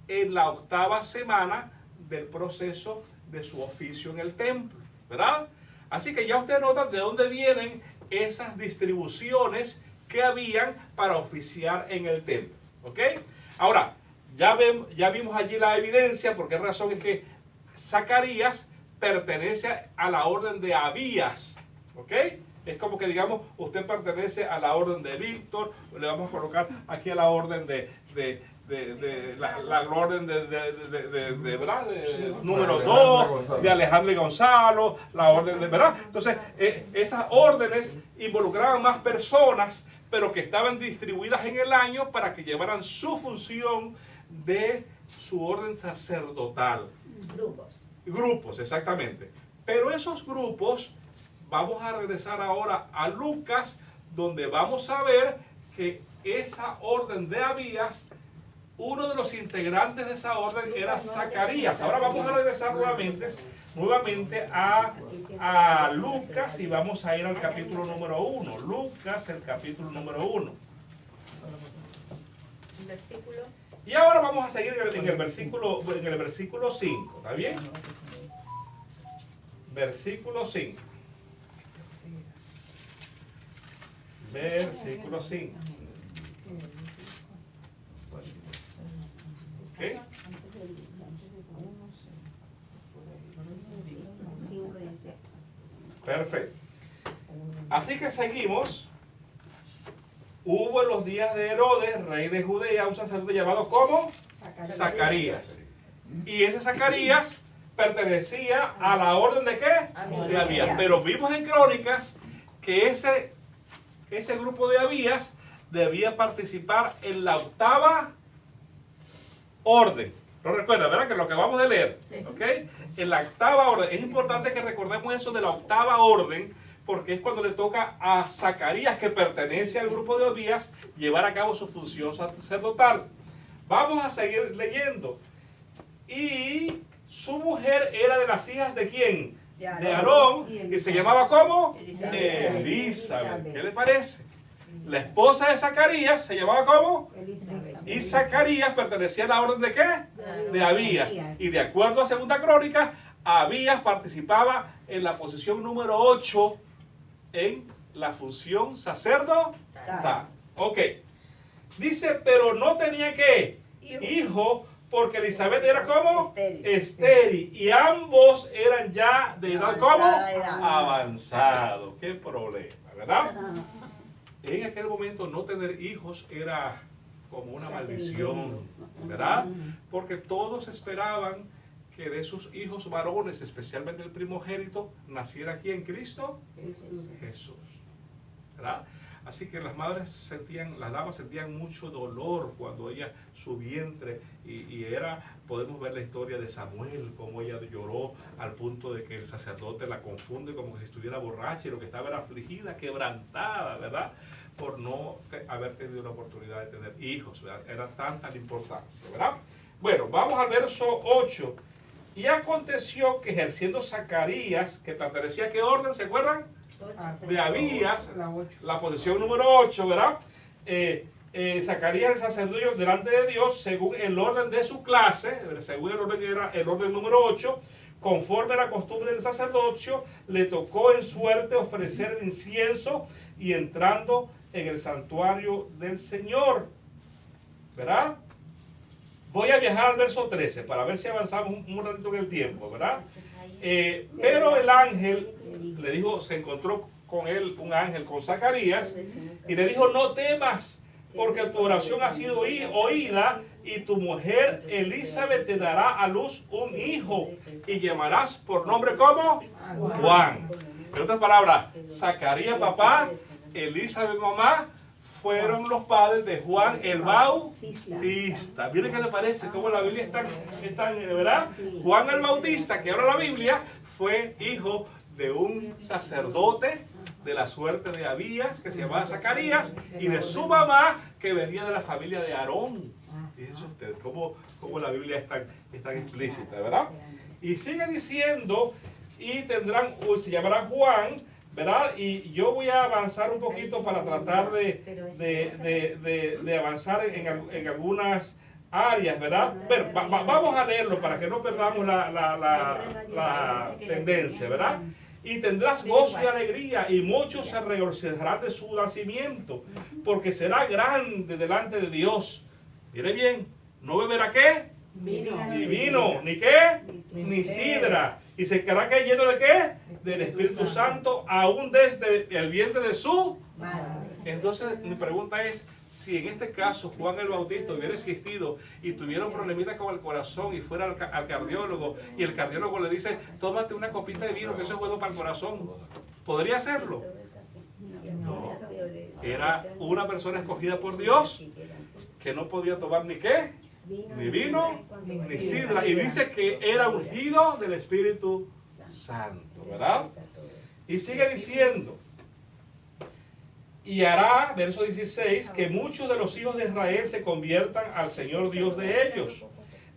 en la octava semana del proceso de su oficio en el templo, ¿verdad? Así que ya ustedes notan de dónde vienen esas distribuciones que habían para oficiar en el templo, ¿ok? Ahora, ya vimos allí la evidencia, por qué razón es que Zacarías pertenece a la orden de Abías, ¿ok? Es como que digamos, usted pertenece a la orden de Víctor, le vamos a colocar aquí a la orden la orden ¿verdad? Número 2, de Alejandro y Gonzalo, la orden de, ¿verdad? Entonces, esas órdenes involucraban más personas, pero que estaban distribuidas en el año para que llevaran su función de su orden sacerdotal. Grupos, exactamente. Pero esos grupos, vamos a regresar ahora a Lucas, donde vamos a ver que esa orden de Abías, uno de los integrantes de esa orden era Zacarías. Ahora vamos a regresar nuevamente a Lucas, y vamos a ir al capítulo número 1. Lucas, el capítulo número 1. Y ahora vamos a seguir en el versículo 5. ¿Está bien? Versículo 5. Versículo 5. ¿Ok? Perfecto. Así que seguimos. hubo en los días de Herodes, rey de Judea, un sacerdote llamado ¿cómo? Zacarías. Y ese Zacarías pertenecía a la orden de ¿qué? De Abías. Pero vimos en Crónicas que ese grupo de Abías debía participar en la octava orden. ¿Lo recuerdan, verdad? Que lo acabamos de leer. Sí. ¿Ok? En la octava orden. Es importante que recordemos eso de la octava orden, porque es cuando le toca a Zacarías, que pertenece al grupo de Abías, llevar a cabo su función sacerdotal. Vamos a seguir leyendo. Y su mujer era de las hijas de ¿quién? De Aarón, y se llamaba ¿cómo? Elizabeth. ¿Qué le parece? La esposa de Zacarías se llamaba ¿cómo? Y Zacarías pertenecía a la orden de ¿qué? De Abías. Y de acuerdo a Segunda Crónica, Abías participaba en la posición número 8 en la función sacerdotal. Ok. Dice, pero no tenía ¿qué? Hijo, porque Elizabeth era ¿cómo? Estéril. Y ambos eran ya de edad ¿cómo? Avanzado. Qué problema, ¿verdad? En aquel momento no tener hijos era como una maldición, ¿verdad? Porque todos esperaban que de sus hijos varones, especialmente el primogénito, naciera aquí en Cristo Jesús, ¿verdad? Así que las damas sentían mucho dolor cuando su vientre, podemos ver la historia de Samuel, cómo ella lloró al punto de que el sacerdote la confunde como que si estuviera borracha y lo que estaba era afligida, quebrantada, ¿verdad? Por no haber tenido la oportunidad de tener hijos, ¿verdad? Era tanta la importancia, ¿verdad? Bueno, vamos al verso 8. Y aconteció que ejerciendo Zacarías, que pertenecía a ¿qué orden? ¿Se acuerdan? De Abías, la posición número 8, ¿verdad? Zacarías el sacerdote delante de Dios, según el orden de su clase, según el orden que era el orden número 8, conforme a la costumbre del sacerdocio, le tocó en suerte ofrecer el incienso y entrando en el santuario del Señor, ¿verdad? Voy a viajar al verso 13 para ver si avanzamos un ratito en el tiempo, ¿verdad? Pero el ángel le dijo, se encontró con él un ángel, con Zacarías, y le dijo, no temas, porque tu oración ha sido oída, y tu mujer Elizabeth te dará a luz un hijo, y llamarás por nombre ¿cómo? Juan. En otras palabras, Zacarías papá, Elizabeth mamá, fueron los padres de Juan el Bautista. Miren qué le parece, cómo la Biblia está, ¿verdad? Juan el Bautista, que ahora la Biblia, fue hijo de un sacerdote de la suerte de Abías, que se llamaba Zacarías, y de su mamá, que venía de la familia de Aarón. Fíjense usted, cómo la Biblia es tan explícita, ¿verdad? Y sigue diciendo, y se llamará Juan, ¿verdad? Y yo voy a avanzar un poquito para tratar de avanzar en algunas áreas, ¿verdad? Bueno, vamos a leerlo para que no perdamos la tendencia, ¿verdad? Y tendrás gozo y alegría, y muchos se regocijarán de su nacimiento, porque será grande delante de Dios. Mire bien, no beberá ¿qué? Ni vino, ni qué, ni sidra. Y se quedará ¿qué? Lleno de ¿qué? Del Espíritu Santo, aún desde el vientre de su madre. Entonces mi pregunta es, si en este caso Juan el Bautista hubiera existido y tuviera un problemita con el corazón y fuera al cardiólogo, y el cardiólogo le dice, tómate una copita de vino que eso es bueno para el corazón, ¿podría hacerlo? No. Era una persona escogida por Dios que no podía tomar ni qué, ni vino, ni sidra. Y dice que era ungido del Espíritu Santo, ¿verdad? Y sigue diciendo, y hará, verso 16, que muchos de los hijos de Israel se conviertan al Señor Dios de ellos,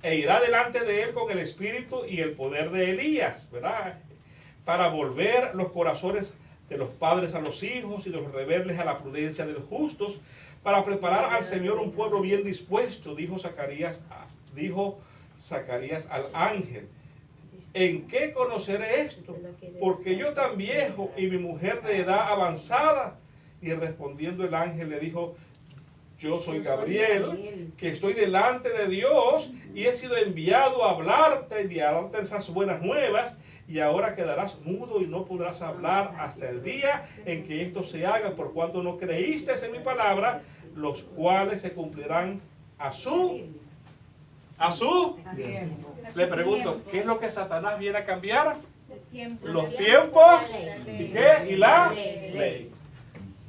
e irá delante de él con el espíritu y el poder de Elías, ¿verdad? Para volver los corazones de los padres a los hijos y de los rebeldes a la prudencia de los justos, para preparar al Señor un pueblo bien dispuesto, dijo Zacarías al ángel. ¿En qué conoceré esto? Porque yo tan viejo y mi mujer de edad avanzada. Y respondiendo el ángel le dijo, yo soy Gabriel, que estoy delante de Dios y he sido enviado a hablarte y a darte esas buenas nuevas, y ahora quedarás mudo y no podrás hablar hasta el día en que esto se haga, por cuanto no creíste en mi palabra, los cuales se cumplirán a su le pregunto, ¿qué es lo que Satanás viene a cambiar? Los tiempos y qué, y la ley.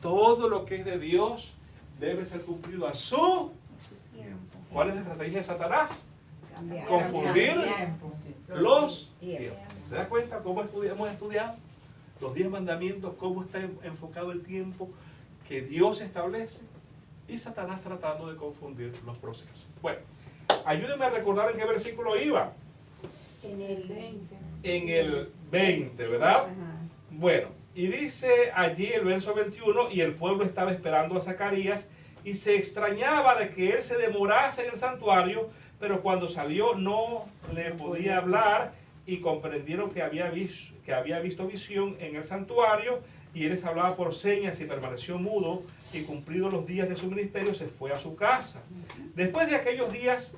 Todo lo que es de Dios debe ser cumplido a su ¿cuál es la estrategia de Satanás? Confundir los tiempos. ¿Se da cuenta cómo hemos estudiado los 10 mandamientos, cómo está enfocado el tiempo que Dios establece? Y Satanás tratando de confundir los procesos. Bueno, ayúdenme a recordar en qué versículo iba. En el 20. En el 20, ¿verdad? Bueno, y dice allí el verso 21, y el pueblo estaba esperando a Zacarías y se extrañaba de que él se demorase en el santuario, pero cuando salió no le podía hablar, y comprendieron que había visto visión en el santuario, y él les hablaba por señas y permaneció mudo, y cumplidos los días de su ministerio se fue a su casa. Después de aquellos días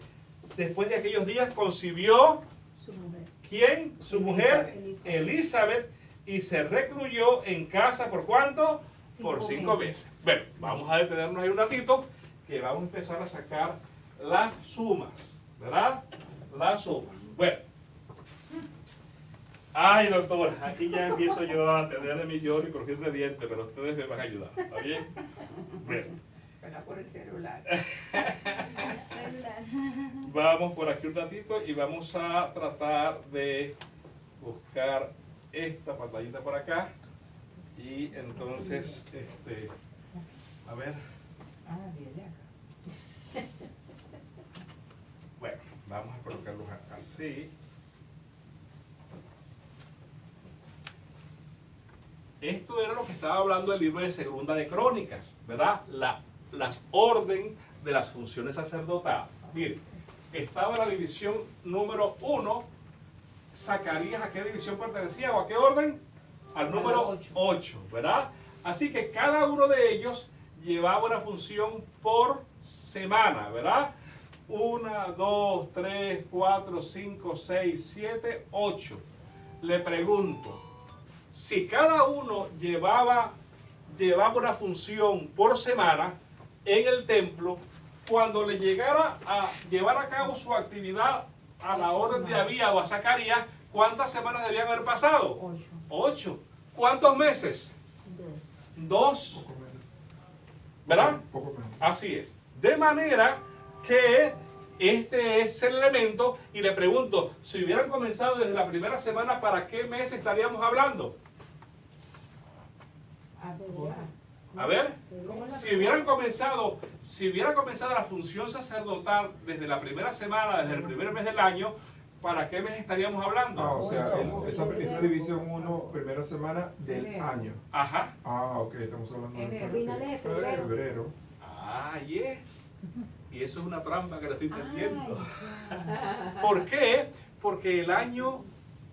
concibió Su mujer. ¿quién? Su mujer Elizabeth, y se recluyó en casa ¿por cuánto? Por 5 meses. Bueno, vamos a detenernos ahí un ratito, que vamos a empezar a sacar las sumas, ¿verdad? Las sumas. Bueno. Ay, doctor, aquí ya empiezo yo a tener mi lloro y crujir de dientes, pero ustedes me van a ayudar, ¿está bien? Bueno. Por el celular. Vamos por aquí un ratito y vamos a tratar de buscar esta pantallita por acá. Y entonces, a ver. Bueno, vamos a colocarlos así. Esto era lo que estaba hablando el libro de Segunda de Crónicas, ¿verdad? Las orden de las funciones sacerdotales. Miren, estaba la división número 1. Zacarías, ¿a qué división pertenecía o a qué orden? Al número 8, ¿verdad? Así que cada uno de ellos llevaba una función por semana, ¿verdad? 1, 2, 3, 4, 5, 6, 7, 8. Le pregunto, si cada uno llevaba una función por semana en el templo, cuando le llegara a llevar a cabo su actividad a la orden de Abías o a Zacarías, ¿cuántas semanas debían haber pasado? 8. ¿Cuántos meses? 2. ¿Verdad? Poco menos. Así es. De manera que este es el elemento, y le pregunto, si hubieran comenzado desde la primera semana, ¿para qué mes estaríamos hablando? A ver, si hubiera comenzado la función sacerdotal desde la primera semana, desde el primer mes del año, ¿para qué mes estaríamos hablando? O sea, esa división 1, primera semana del año. Ajá. Ok, estamos hablando de Finales de febrero. febrero. Yes. Y eso es una trampa que le estoy entendiendo. ¿Por qué? Porque el año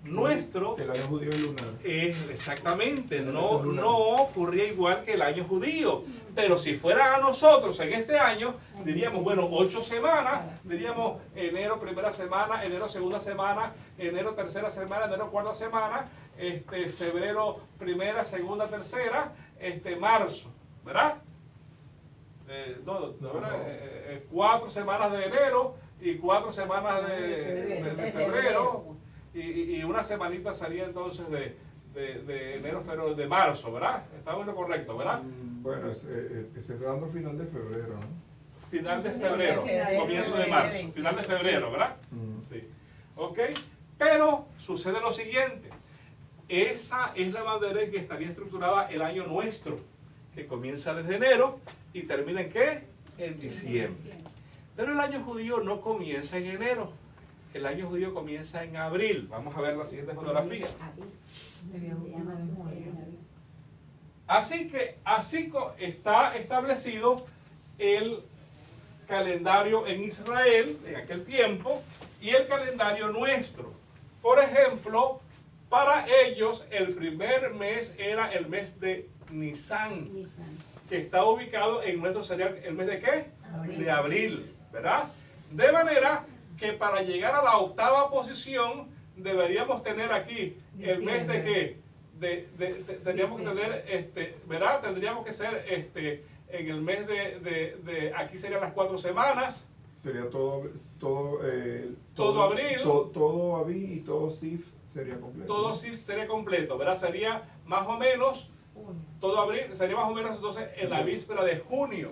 nuestro, el año judío es lunar. Exactamente, no ocurría igual que el año judío. Pero si fuera a nosotros en este año, diríamos, bueno, 8 semanas, diríamos enero primera semana, enero segunda semana, enero tercera semana, enero cuarta semana, febrero primera, segunda, tercera, marzo, ¿verdad? 4 semanas de enero y 4 semanas de febrero. Y una semanita salía entonces de enero, febrero, de marzo, ¿verdad? Estamos en lo correcto, ¿verdad? Bueno, se dando final de febrero, ¿no? Final de febrero, comienzo de marzo, final de febrero, ¿verdad? Sí. ¿Ok? Pero sucede lo siguiente. Esa es la manera en que estaría estructurada el año nuestro, que comienza desde enero y termina ¿en qué? En diciembre. Pero el año judío no comienza en enero. El año judío comienza en abril. Vamos a ver la siguiente fotografía. Así que así está establecido el calendario en Israel en aquel tiempo y el calendario nuestro. Por ejemplo, para ellos el primer mes era el mes de Nisan. que está ubicado en nuestro serial, ¿el mes de qué? Abril. De abril, ¿verdad? De manera que para llegar a la octava posición deberíamos tener aquí el mes de qué? Tendríamos que tener, ¿verdad? Tendríamos que ser en el mes aquí serían las 4 semanas. Sería todo abril. Todo abril y todo SIF sería completo. Todo SIF sería completo, ¿verdad? Sería más o menos, todo abril sería más o menos entonces en la víspera de junio,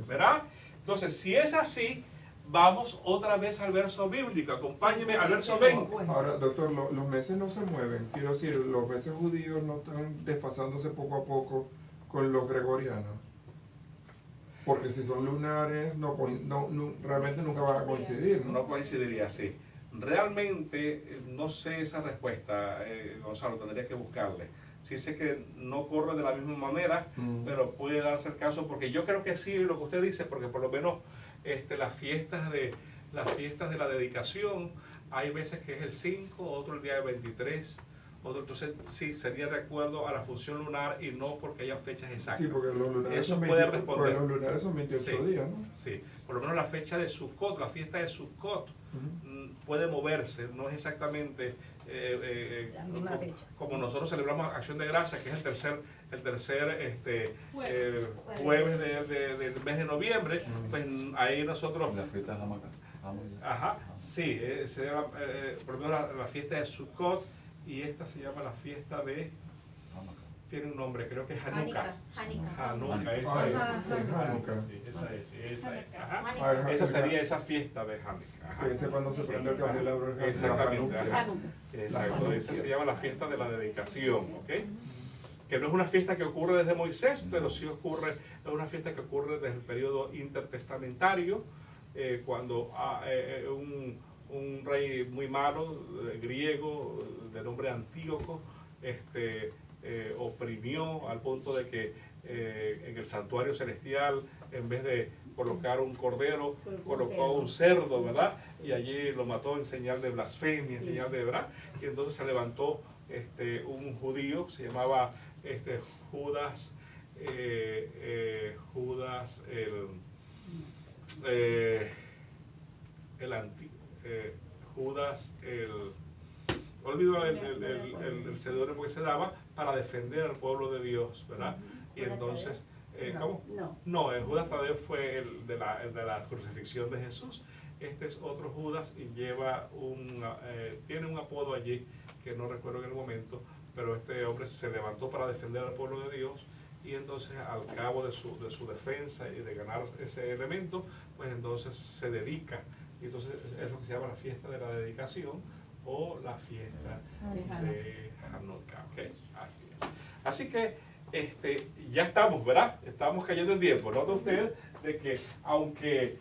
¿verdad? Entonces, si es así, vamos otra vez al verso bíblico. Acompáñeme al verso 20. Ahora, doctor, los meses no se mueven. Quiero decir, los meses judíos no están desfasándose poco a poco con los gregorianos. Porque si son lunares, realmente nunca van a coincidir, ¿no? No coincidiría así. Realmente no sé esa respuesta, Gonzalo, tendría que buscarle. Sí sé que no corre de la misma manera, pero puede darse el caso, porque yo creo que sí, lo que usted dice, porque por lo menos las fiestas de la dedicación, hay veces que es el 5, otro el día del 23, otro, entonces sí, sería de acuerdo a la función lunar y no porque haya fechas exactas. Sí, porque los lunares, eso son, puede 20, responder. los lunares son 28 Sí, días, ¿no? Sí, por lo menos la fecha de Sukkot, la fiesta de Sukkot, puede moverse, no es exactamente La misma fecha. como nosotros celebramos Acción de Gracias, que es el tercer jueves del mes de noviembre, pues ahí nosotros... La fiesta de Hanukkah. Ajá, sí, se llama, por lo menos la fiesta de Sukkot, y esta se llama la fiesta de... Tiene un nombre, creo que es Hanukkah. Hanukkah, esa es. Hanukkah. Sí, esa es. Ajá. Ajá. Esa sería esa fiesta de Hanukkah. Ajá. Que ese cuando se prende el candelabro es Exactamente. Hanukkah. Ajá. Exacto, esa se llama la fiesta de la dedicación, ¿ok? Que no es una fiesta que ocurre desde Moisés, pero sí ocurre, es una fiesta que ocurre desde el periodo intertestamentario, cuando un rey muy malo, griego, de nombre Antíoco, oprimió al punto de que en el santuario celestial, en vez de colocar un cordero, colocó un cerdo, ¿verdad? Y allí lo mató en señal de blasfemia, en señal de, ¿verdad? Y entonces se levantó un judío, se llamaba Judas, olvido el seudónimo que se daba para defender al pueblo de Dios, ¿verdad? Y entonces, ¿cómo? No, el Judas Tadeo fue el de la crucifixión de Jesús. Este es otro Judas y tiene un apodo allí que no recuerdo en el momento, pero este hombre se levantó para defender al pueblo de Dios, y entonces al cabo de su defensa y de ganar ese elemento, pues entonces se dedica. Y entonces es lo que se llama la fiesta de la dedicación o la fiesta de Hanukkah, ¿ok? Así es. Así que ya estamos, ¿verdad? Estamos cayendo en tiempo. Nota usted de que aunque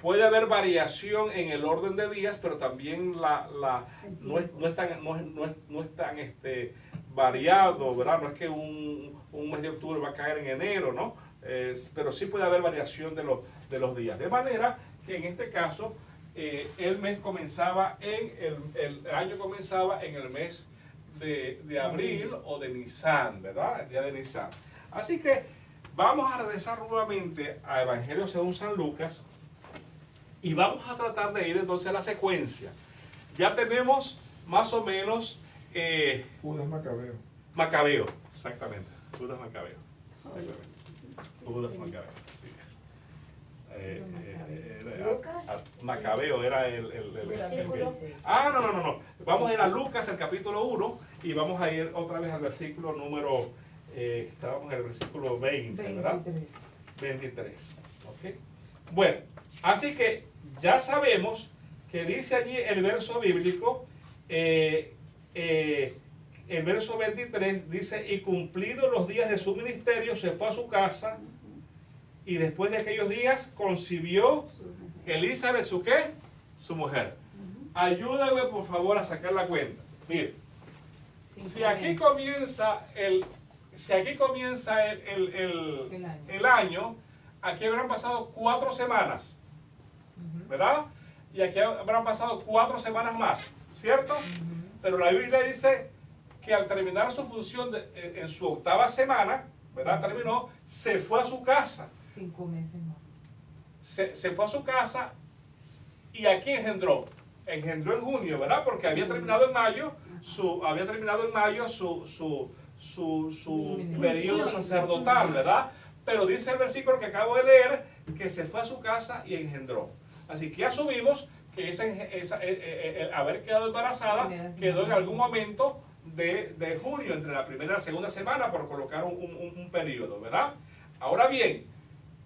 puede haber variación en el orden de días, pero también no es tan variado, ¿verdad? No es que un mes de octubre va a caer en enero, ¿no? Pero sí puede haber variación de los días. De manera que en este caso el mes comenzaba el año comenzaba en el mes de abril o de Nisan, ¿verdad? El día de Nisan. Así que vamos a regresar nuevamente a Evangelio según San Lucas y vamos a tratar de ir entonces a la secuencia. Ya tenemos más o menos Judas Macabeo. Macabeo, exactamente. Judas Macabeo. Judas Macabeo. Macabeo era el no. Vamos a ir a Lucas, el capítulo 1, y vamos a ir otra vez al versículo número, estábamos en el versículo 20, ¿verdad? 23. ¿Ok? Bueno, así que ya sabemos que dice allí el verso bíblico, el verso 23 dice, y cumplidos los días de su ministerio, se fue a su casa, y después de aquellos días concibió Elizabeth, ¿su qué? Su mujer. Ayúdame por favor a sacar la cuenta. Mire, si aquí comienza el año, aquí habrán pasado 4 semanas, ¿verdad? Y aquí habrán pasado 4 semanas más, ¿cierto? Pero la Biblia dice que al terminar su función en su octava semana, ¿verdad? Terminó, se fue a su casa. 5 meses más. Se fue a su casa y aquí engendró. Engendró en junio, ¿verdad? Porque había terminado en mayo su periodo sacerdotal, ¿verdad? Pero dice el versículo que acabo de leer que se fue a su casa y engendró. Así que asumimos que haber quedado embarazada quedó en algún momento de junio, entre la primera y la segunda semana, por colocar un periodo, ¿verdad? Ahora bien,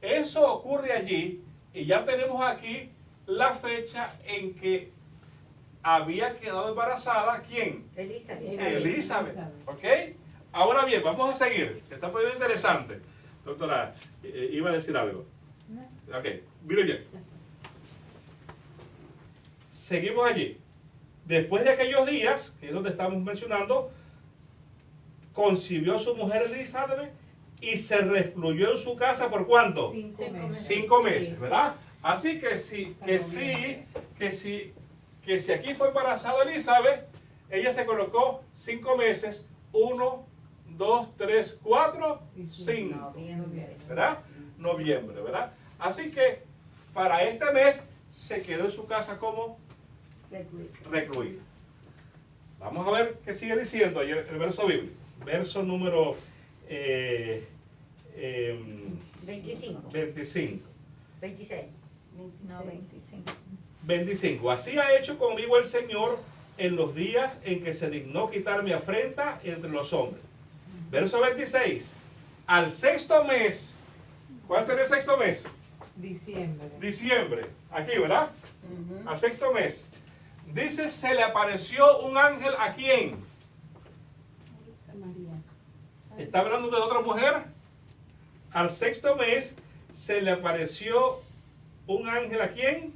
eso ocurre allí y ya tenemos aquí la fecha en que había quedado embarazada, ¿quién? Elizabeth. ¿Ok? Ahora bien, vamos a seguir. Se está poniendo interesante. Doctora, iba a decir algo. Ok, mire bien. Seguimos allí. Después de aquellos días, que es donde estamos mencionando, concibió su mujer Elizabeth y se recluyó en su casa ¿por cuánto? 5 meses. 5 meses, ¿verdad? Así que si aquí fue embarazada Elizabeth, ella se colocó 5 meses, 1, 2, 3, 4, 5, Noviembre. ¿verdad? Noviembre, ¿verdad? Así que para este mes se quedó en su casa como recluida. Vamos a ver qué sigue diciendo ahí el verso bíblico. Verso número 25. 25. 26. No, 25. 25. Así ha hecho conmigo el Señor en los días en que se dignó quitar mi afrenta entre los hombres. Verso 26. Al sexto mes. ¿Cuál sería el sexto mes? Diciembre. Diciembre. Aquí, ¿verdad? Al sexto mes. Dice, se le apareció un ángel ¿a quién? María. ¿Está hablando de otra mujer? Al sexto mes se le apareció un ángel ¿a quién?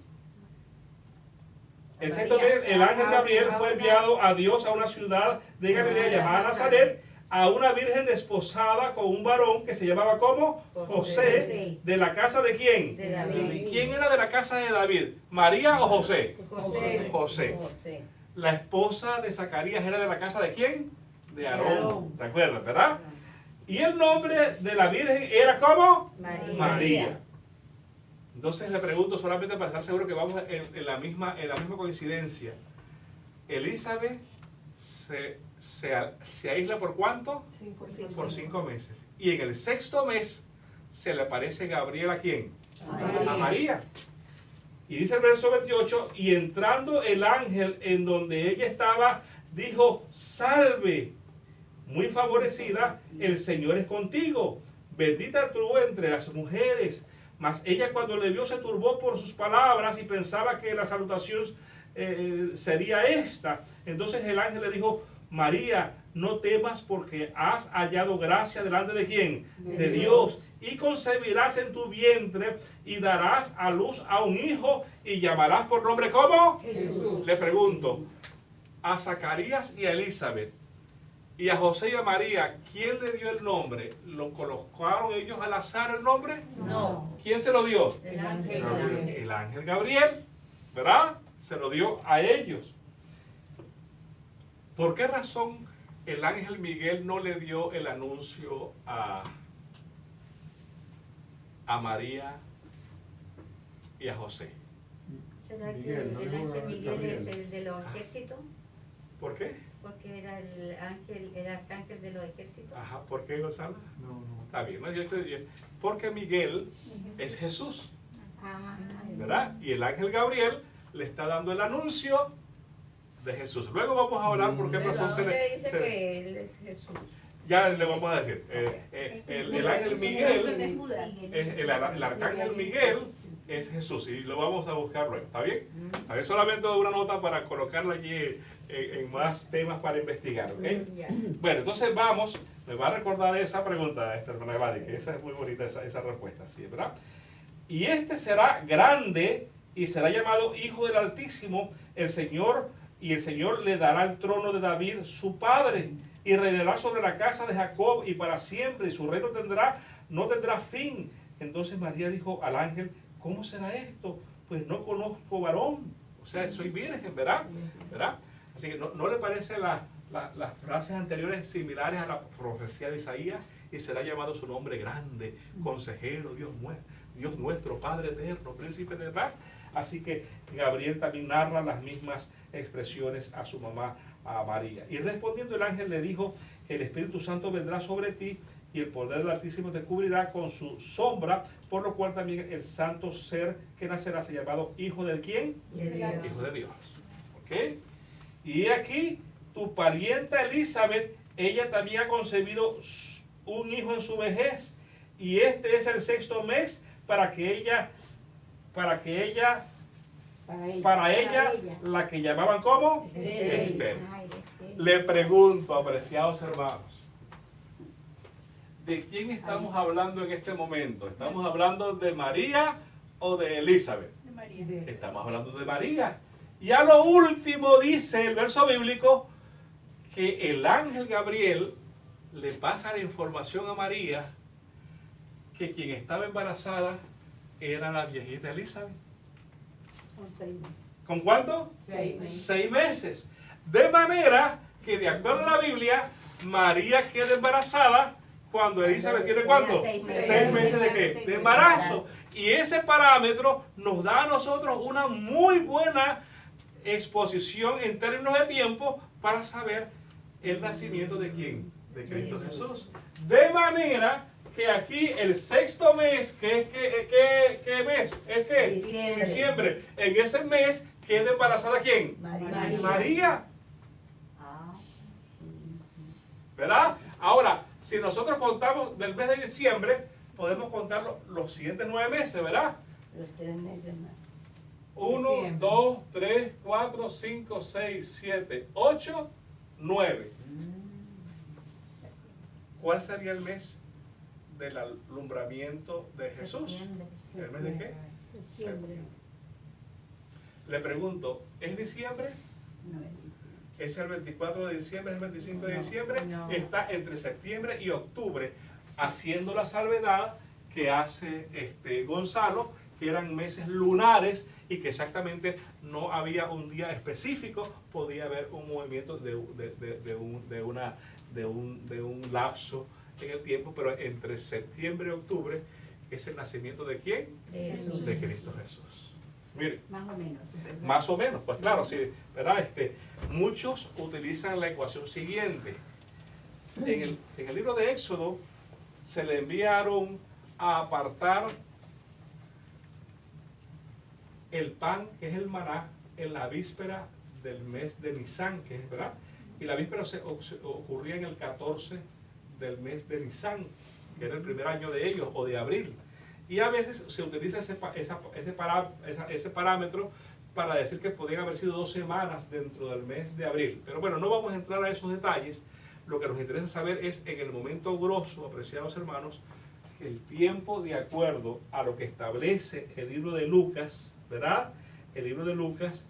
El sexto mes, el ángel Gabriel fue enviado a Dios a una ciudad de Galilea llamada Nazaret, a una virgen desposada con un varón que se llamaba ¿cómo? José, de la casa de ¿quién? De David. ¿Quién era de la casa de David? ¿María o José? José. José. La esposa de Zacarías era de la casa de ¿quién? De Aarón. ¿Te acuerdas, verdad? Y el nombre de la virgen era ¿cómo? María. Entonces le pregunto solamente para estar seguro que vamos en la misma coincidencia. Elizabeth se aísla ¿por cuánto? 5 Por 5 meses. Y en el sexto mes se le aparece Gabriel ¿a quién? A María. Y dice el verso 28, y entrando el ángel en donde ella estaba, dijo, salve, muy favorecida, el Señor es contigo, bendita tú entre las mujeres. Mas ella cuando le vio se turbó por sus palabras y pensaba que la salutación sería esta. Entonces el ángel le dijo, María, no temas porque has hallado gracia delante de ¿quién? De Dios. Y concebirás en tu vientre y darás a luz a un hijo y llamarás por nombre ¿cómo? Jesús. Le pregunto, a Zacarías y a Elizabeth y a José y a María, ¿quién le dio el nombre? ¿Lo colocaron ellos al azar el nombre? No. ¿Quién se lo dio? El ángel. El ángel Gabriel, ¿verdad? Se lo dio a ellos. ¿Por qué razón el ángel Miguel no le dio el anuncio a María y a José? ¿Será que Miguel, ¿no? el ángel Miguel Gabriel. es el de los ejércitos? ¿Por qué? Porque era el arcángel de los ejércitos. Ajá, ¿por qué, Gonzalo? No. Está bien, ¿no? Porque Miguel es Jesús, ¿verdad? Y el ángel Gabriel le está dando el anuncio de Jesús. Luego vamos a hablar por qué Pero razón se ¿dónde le... dice que él es Jesús? Ya le vamos a decir. El ángel Miguel, el arcángel Miguel es Jesús y lo vamos a buscar luego. ¿Está bien? A ver, solamente una nota para colocarla allí en más temas para investigar. ¿Ok? Ya. Bueno, entonces vamos. Me va a recordar esa pregunta, hermana Gladys, que esa es muy bonita, esa respuesta. ¿Sí? ¿Verdad? Y este será grande y será llamado Hijo del Altísimo, el Señor le dará el trono de David, su padre, y reinará sobre la casa de Jacob y para siempre, y su reino no tendrá fin. Entonces María dijo al ángel, ¿cómo será esto? Pues no conozco varón, o sea, soy virgen, ¿verdad? Así que ¿no le parece las frases anteriores similares a la profecía de Isaías? y será llamado su nombre grande, consejero, Dios nuestro, Padre eterno, príncipe de paz. Así que Gabriel también narra las mismas expresiones a su mamá, a María. Y respondiendo el ángel le dijo, el Espíritu Santo vendrá sobre ti y el poder del Altísimo te cubrirá con su sombra, por lo cual también el santo ser que nacerá será llamado Hijo de ¿quién? De Dios. Hijo de Dios. ¿Ok? Y aquí tu parienta Elizabeth, ella también ha concebido un hijo en su vejez, y este es el 6º mes para ella, la que llamaban como Esther. Le pregunto, apreciados hermanos, ¿de quién estamos hablando en este momento? ¿Estamos hablando de María o de Elizabeth? De María. Estamos hablando de María. Y a lo último dice el verso bíblico que el ángel Gabriel le pasa la información a María que quien estaba embarazada era la viejita Elizabeth. Con 6 meses. ¿Con cuánto? 6 meses. 6 meses. De manera que de acuerdo a la Biblia, María queda embarazada cuando Elizabeth tiene ¿cuánto? 6 meses. 6 meses de qué? De embarazo. Y ese parámetro nos da a nosotros una muy buena exposición en términos de tiempo para saber el nacimiento de quién, de Cristo Jesús. De manera que aquí el 6º mes, ¿qué mes? ¿Es qué? Diciembre. En ese mes queda embarazada ¿quién? María. ¿Verdad? Ahora, si nosotros contamos del mes de diciembre, podemos contar los siguientes 9 meses, ¿verdad? Los 3 meses más. 1, 2, 3, 4, 5, 6, 7, 8, 9. ¿Cuál sería el mes del alumbramiento de Jesús? ¿El mes de qué? Septiembre. Le pregunto, ¿es diciembre? No es diciembre. ¿Es el 24 de diciembre? ¿Es el 25 de diciembre? No. Está entre septiembre y octubre, haciendo la salvedad que hace Gonzalo, que eran meses lunares y que exactamente no había un día específico, podía haber un movimiento de un lapso en el tiempo, pero entre septiembre y octubre es el nacimiento de ¿quién? De Jesús. De Cristo Jesús. Mire, Más o menos. ¿verdad? más o menos, pues claro, sí, ¿verdad? Muchos utilizan la ecuación siguiente. En el libro de Éxodo se le enviaron a apartar el pan, que es el maná, en la víspera del mes de Nisan, que es, ¿verdad? Y la víspera ocurría en el 14 del mes de Nisan, que era el primer año de ellos, o de abril. Y a veces se utiliza ese parámetro para decir que podrían haber sido 2 semanas dentro del mes de abril. Pero bueno, no vamos a entrar a esos detalles. Lo que nos interesa saber es, en el momento grosso, apreciados hermanos, que el tiempo, de acuerdo a lo que establece el libro de Lucas, ¿verdad? El libro de Lucas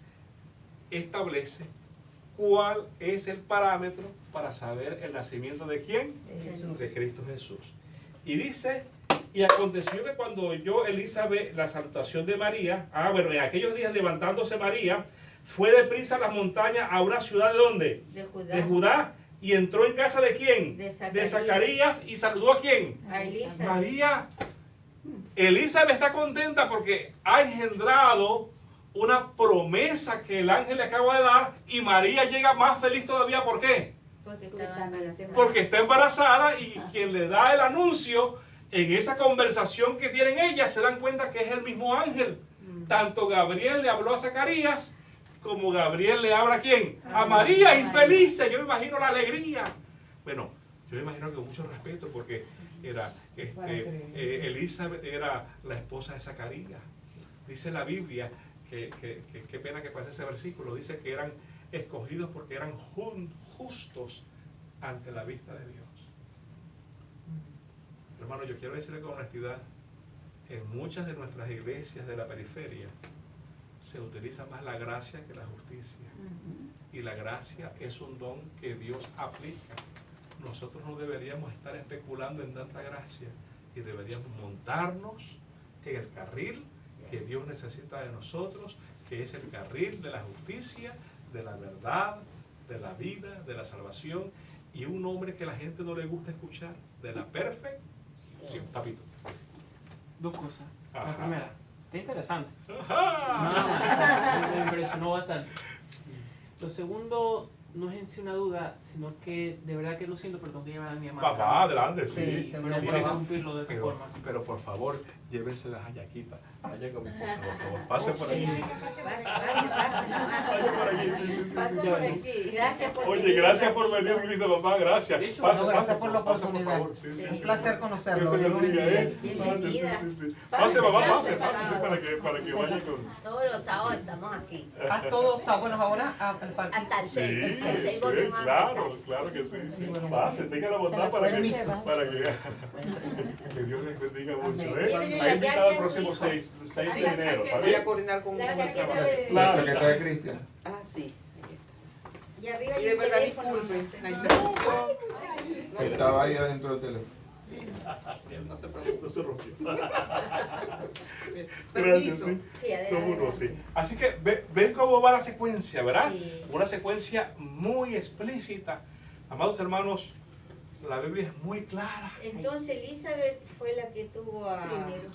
establece cuál es el parámetro para saber el nacimiento de quién? De Cristo Jesús. Y dice, y aconteció que cuando oyó Elizabeth la salutación de María, en aquellos días levantándose María, fue deprisa a las montañas a una ciudad ¿de dónde? De Judá. Y entró en casa ¿de quién? De Zacarías. Y saludó ¿a quién? A Elizabeth. María. Elizabeth está contenta porque ha engendrado una promesa que el ángel le acaba de dar, y María llega más feliz todavía. ¿Por qué? Porque estaba embarazada. Porque está embarazada, y quien le da el anuncio, en esa conversación que tienen ellas, se dan cuenta que es el mismo ángel. Tanto Gabriel le habló a Zacarías, como Gabriel le habla ¿a quién? A María, infelices. Yo me imagino la alegría. Bueno, yo me imagino que con mucho respeto, porque era Elizabeth era la esposa de Zacarías. Dice la Biblia que qué pena que pase ese versículo. Dice que eran escogidos porque eran justos ante la vista de Dios. Hermano, yo quiero decirle con honestidad, en muchas de nuestras iglesias de la periferia se utiliza más la gracia que la justicia. Y la gracia es un don que Dios aplica. Nosotros no deberíamos estar especulando en tanta gracia, y deberíamos montarnos en el carril que Dios necesita de nosotros, que es el carril de la justicia, de la verdad, de la vida, de la salvación. y un nombre que a la gente no le gusta escuchar, de la perfección. Papito. Dos cosas. Ajá. La primera, está interesante. Ajá. Me impresionó bastante. Lo segundo, no es en sí una duda, sino que de verdad que lo siento, pero tengo que llevar a mi mamá. Papá, adelante, sí. Pero no puedo interrumpirlo de esta Pero, forma. pero por favor, llévense las hallaquitas. Vaya con mi esposa, por favor. Pase por aquí. Pase por aquí, sí, sí, sí. Pasa sí. por aquí. Gracias por Oye, venir, gracias por Marquito. venir, querida mamá, gracias. De hecho, Pase, no, pase, gracias por la pase, oportunidad. favor. Sí, sí, Un sí, placer sí. conocerlo. Dios te bendiga, ¿eh? Bienvenida. Pase, sí, sí, sí. Pase, Pase, mamá, pase, pase, pase. para que vaya con... Todos los sábados estamos aquí. A todos, bueno, ahora al parque. Hasta el Sí, 6. El 6 sí, volvemos a claro, empezar. claro que sí. Sí. bueno. Pase, tenga la Se bondad le para fue el que, llevar. para que Dios les bendiga mucho, Amén. ¿eh? Llévenle la Ahí invitado yaque el a su próximo hijo. 6 de Sí, enero, ¿está voy Voy a bien? coordinar con La un chaqueta trabajo. de- La Claro. chaqueta de Cristian. Ah, sí. Y arriba Y hay de un verdad, teléfono. disculpen la interrupción. No se Estaba ahí adentro del teléfono. No se preocupe. No se rompió. Gracias, Permiso. sí. Sí, adelante. Cómo no, sí. Así que ven cómo va la secuencia, ¿verdad? Sí. Una secuencia muy explícita. Amados hermanos, la Biblia es muy clara. Entonces Elizabeth fue la que tuvo a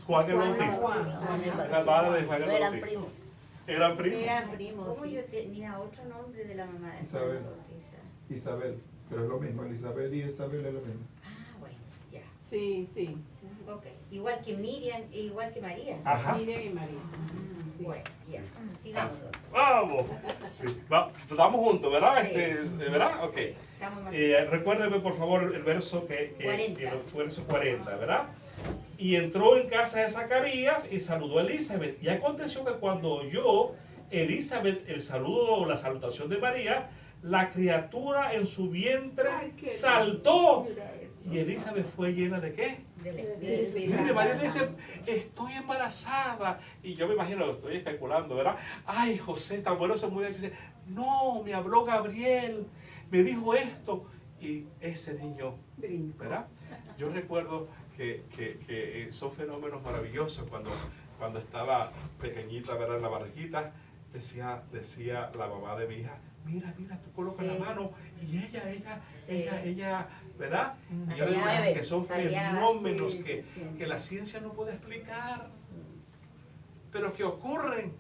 Juan el Bautista. Juan el La madre de Juan No el eran Bautista. primos. Eran primos. Eran primos. ¿Cómo yo tenía otro nombre de la mamá de Isabel. Juan Bautista? Isabel. Pero es lo mismo, Elizabeth y Isabel es lo mismo. Ah, bueno, ya. Sí, sí. Ok. Igual que Miriam e igual que María. Ajá. Miriam y María. Sí. Bueno, ya. Sigamos. Vamos. Sí. Estamos juntos, ¿verdad? Sí. ¿Verdad? Ok. Estamos más. Recuérdenme por favor el verso 40. el verso 40, ¿verdad? Y entró en casa de Zacarías y saludó a Elizabeth. Y aconteció que cuando oyó Elizabeth el saludo o la salutación de María, la criatura en su vientre saltó. Y Elizabeth fue llena de ¿qué? Del Mire, Espíritu. María dice, estoy embarazada. Y yo me imagino, lo estoy especulando, ¿verdad? Ay, José, tan bueno ese muchacho. Dice, no, me habló Gabriel, me dijo esto. Y ese niño, ¿verdad? Yo recuerdo que son fenómenos maravillosos. Cuando estaba pequeñita, ¿verdad? En la barriguita, decía la mamá de mi hija, mira, tú colocas Sí. la mano y ella, Sí. ¿verdad? Y yo Se le digo mueve, que son salía, fenómenos sí, que, sí, sí. que la ciencia no puede explicar, pero que ocurren,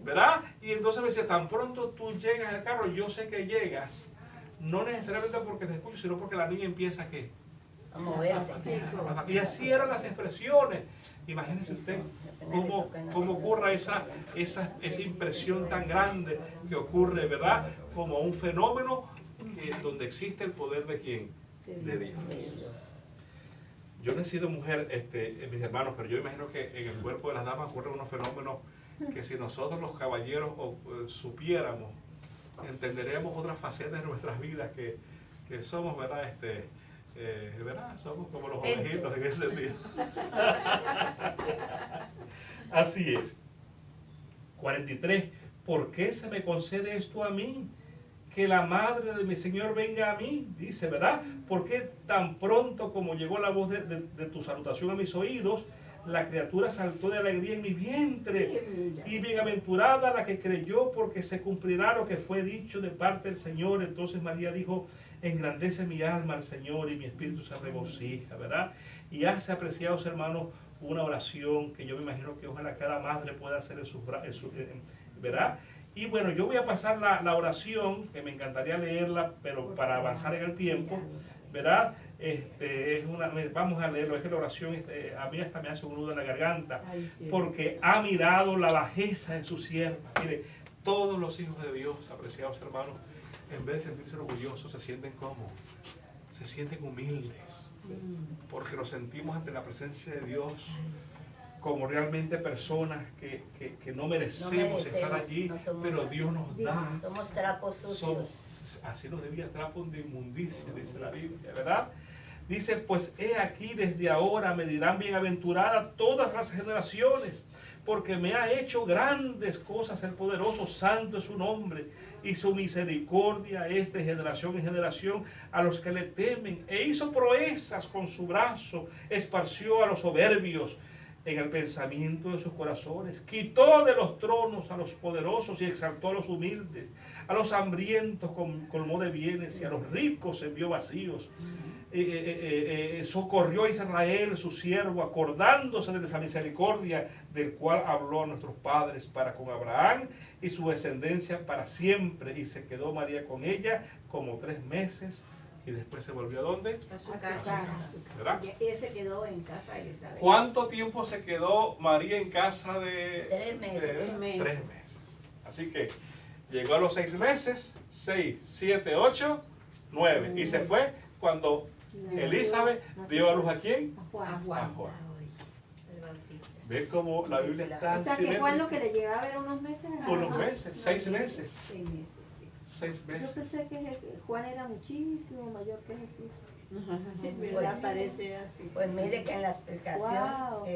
¿verdad? Y entonces me dice, tan pronto tú llegas al carro, yo sé que llegas, no necesariamente porque te escucho, sino porque la niña empieza A moverse. y así eran las expresiones. Imagínese usted cómo ocurra esa impresión tan grande que ocurre, ¿verdad? Como un fenómeno donde existe el poder de ¿quién? De Dios. Yo no he sido mujer, mis hermanos, pero yo imagino que en el cuerpo de las damas ocurren unos fenómenos que si nosotros los caballeros supiéramos, entenderemos otras facetas de nuestras vidas que somos, ¿verdad? ¿Verdad? Somos como los ovejitos en ese sentido. Así es. 43. ¿Por qué se me concede esto a mí? Que la madre de mi Señor venga a mí, dice, ¿verdad? Porque tan pronto como llegó la voz de tu salutación a mis oídos, la criatura saltó de alegría en mi vientre. Y bienaventurada la que creyó, porque se cumplirá lo que fue dicho de parte del Señor. Entonces María dijo, engrandece mi alma al Señor y mi espíritu se regocija, ¿verdad? Y hace, apreciados hermanos, una oración que yo me imagino que ojalá cada madre pueda hacer ¿verdad? Y bueno, yo voy a pasar la oración, que me encantaría leerla, pero para avanzar en el tiempo, ¿verdad? Vamos a leerlo, es que la oración a mí hasta me hace un nudo en la garganta, porque ha mirado la bajeza en su sierva. Mire, todos los hijos de Dios, apreciados hermanos, en vez de sentirse orgullosos, se sienten cómodos, se sienten humildes, porque nos sentimos ante la presencia de Dios como realmente personas que no merecemos estar allí, no somos, pero Dios nos da. Somos trapos sucios. Así nos debía trapos de inmundicia, dice la Biblia, ¿verdad? Dice, pues he aquí desde ahora me dirán bienaventurada todas las generaciones, porque me ha hecho grandes cosas el poderoso, santo es su nombre, y su misericordia es de generación en generación a los que le temen, e hizo proezas con su brazo, esparció a los soberbios, en el pensamiento de sus corazones. Quitó de los tronos a los poderosos y exaltó a los humildes. A los hambrientos colmó de bienes y a los ricos envió vacíos. Socorrió a Israel, su siervo, acordándose de esa misericordia del cual habló a nuestros padres para con Abraham y su descendencia para siempre. Y se quedó María con ella como 3 meses y después se volvió ¿a dónde? A su A casa. su casa, ¿verdad? Y él se quedó en casa de Isabel. ¿Cuánto tiempo se quedó María en casa de 3 meses. 3 meses. Así que llegó a los 6 meses, 6, 7, 8, 9. Y se fue cuando Elizabeth dio a luz ¿a quién? A Juan. A Juan. El Bautista. ¿Ves cómo la Biblia está O sea, que Juan lo que le llevaba era unos meses. unos meses, 6 meses. 6 meses, sí. 6 Yo meses. pensé que Juan era muchísimo mayor que Jesús. ¿Verdad? Parece así. Pues mire que en la explicación, Wow.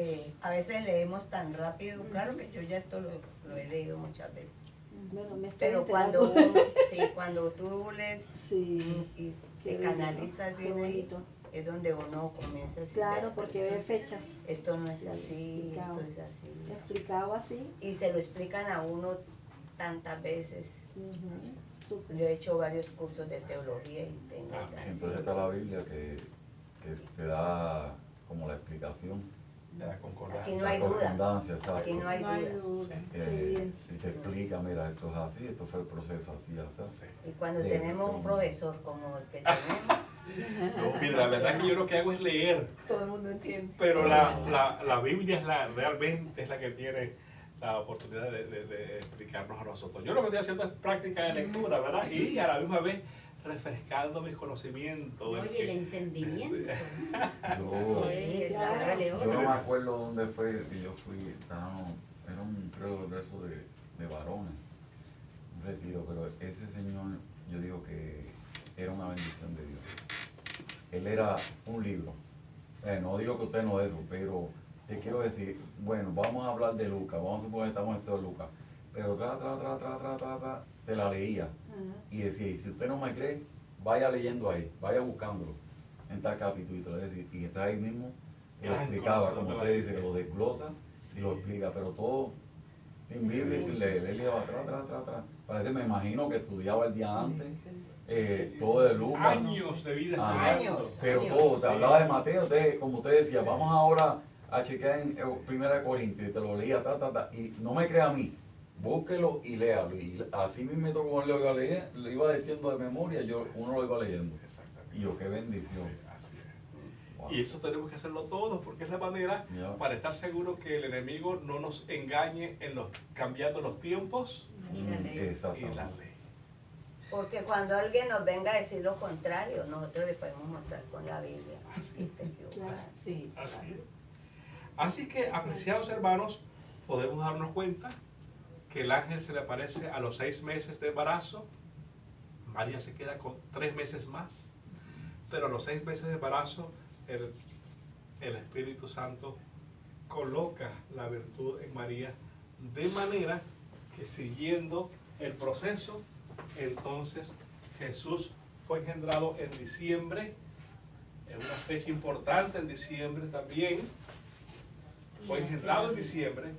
a veces leemos tan rápido, claro que yo ya esto lo he leído muchas veces, Bueno, me estoy pero enterando. cuando tú lees Sí, y qué te bonito, canalizas qué bien ahí, bonito. es donde uno comienza a decir, Claro, "Ya, porque pero ve fechas. esto no es así, Explicado. esto es así". Explicado así. Y se lo explican a uno tantas veces. Ujú, súper. Yo he hecho varios cursos de teología y tengo Amén. Entonces está la Biblia que te da como la explicación, De la concordancia. Aquí no la hay duda. concordancia, exacto. Aquí no hay No hay duda. duda. Sí. Qué bien. Si te explica, mira, esto es así, esto fue el proceso así, así. Sí. Y cuando Sí, tenemos sí. un profesor como el que tenemos, No, mira, la verdad que yo lo que hago es leer, Todo el mundo entiende. pero la Biblia es realmente es la que tiene la oportunidad de explicarnos a nosotros. Yo lo que estoy haciendo es práctica de lectura, ¿verdad? Y a la misma vez refrescando mis conocimientos. Oye, el entendimiento. Yo, Sí, claro. yo no me acuerdo dónde fue que yo fui, era un creo de eso de varones, un retiro, pero ese señor, yo digo que era una bendición de Dios. Él era un libro. No digo que usted no es eso, pero te quiero decir, bueno, vamos a hablar de Lucas, vamos a suponer que estamos en esto de Lucas, pero te la leía y decía, y si usted no me cree, vaya leyendo ahí, vaya buscándolo en tal capítulo, y te lo decía, y está ahí mismo, te lo Gran explicaba, conocedor como de la usted dice, que Biblia. lo desglosa y lo explica, pero todo sin Biblia y sin leer, él iba atrás, parece, me imagino que estudiaba el día antes, todo de Lucas. Años de vida Ajá. estudiando. Años. Pero todo, te hablaba de Mateo, como usted decía, vamos ahora a chequear en 1 Corintios, y te lo leía, y no me crea a mí, búsquelo y léalo. Y así mismo como él lo iba a leer, lo iba diciendo de memoria, uno lo iba leyendo. Exactamente. Y yo, qué bendición. Sí, así es. Wow. Y eso tenemos que hacerlo todos, porque es la manera Ya. para estar seguro que el enemigo no nos engañe cambiando los tiempos y la Exactamente. ley. porque cuando alguien nos venga a decir lo contrario, nosotros le podemos mostrar con la Biblia. Así Y está equivocado. Así, Sí, así es. Así que, apreciados hermanos, podemos darnos cuenta que el ángel se le aparece a los 6 meses de embarazo. María se queda con 3 meses más. Pero a los 6 meses de embarazo, el Espíritu Santo coloca la virtud en María de manera que, siguiendo el proceso, entonces Jesús fue engendrado en diciembre, en una fecha importante en diciembre también. Fue engendrado en diciembre,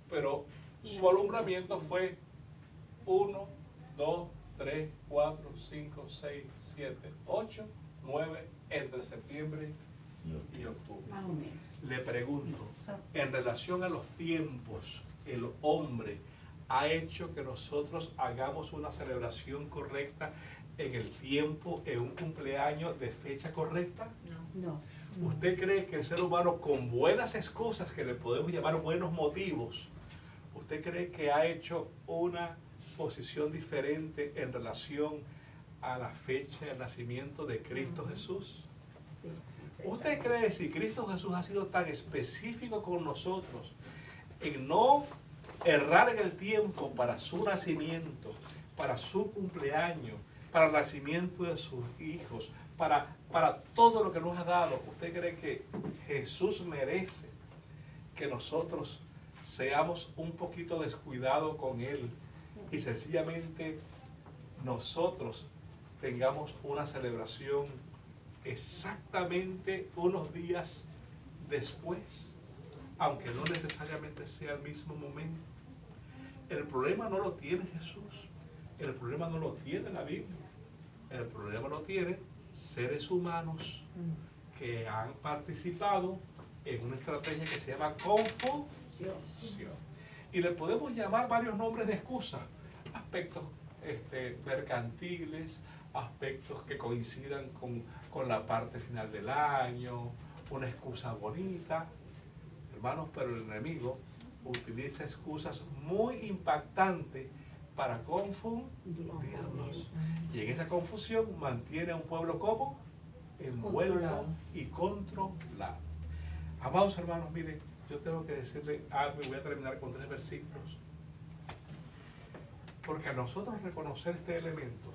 pero su alumbramiento fue 1, 2, 3, 4, 5, 6, 7, 8, 9, entre septiembre y octubre. Más o menos. Le pregunto, en relación a los tiempos, el hombre ha hecho que nosotros hagamos una celebración correcta en el tiempo, en un cumpleaños de fecha correcta. No. ¿Usted cree que el ser humano, con buenas excusas que le podemos llamar buenos motivos, usted cree que ha hecho una posición diferente en relación a la fecha del nacimiento de Cristo Jesús? Sí. ¿Usted cree, si Cristo Jesús ha sido tan específico con nosotros en no errar en el tiempo para su nacimiento, para su cumpleaños, para el nacimiento de sus hijos, para todo lo que nos ha dado? ¿Usted cree que Jesús merece que nosotros seamos un poquito descuidados con Él y sencillamente nosotros tengamos una celebración exactamente unos días después? aunque no necesariamente sea el mismo momento. El problema no lo tiene Jesús, el problema no lo tiene la Biblia, el problema lo tienen seres humanos que han participado en una estrategia que se llama confusión. Y le podemos llamar varios nombres de excusas, aspectos mercantiles, aspectos que coincidan con la parte final del año, una excusa bonita. Hermanos, pero el enemigo utiliza excusas muy impactantes para confundirnos. Y en esa confusión mantiene a un pueblo como envuelto y controlado. Amados hermanos, miren, yo tengo que decirle algo y voy a terminar con 3 versículos. Porque a nosotros reconocer este elemento,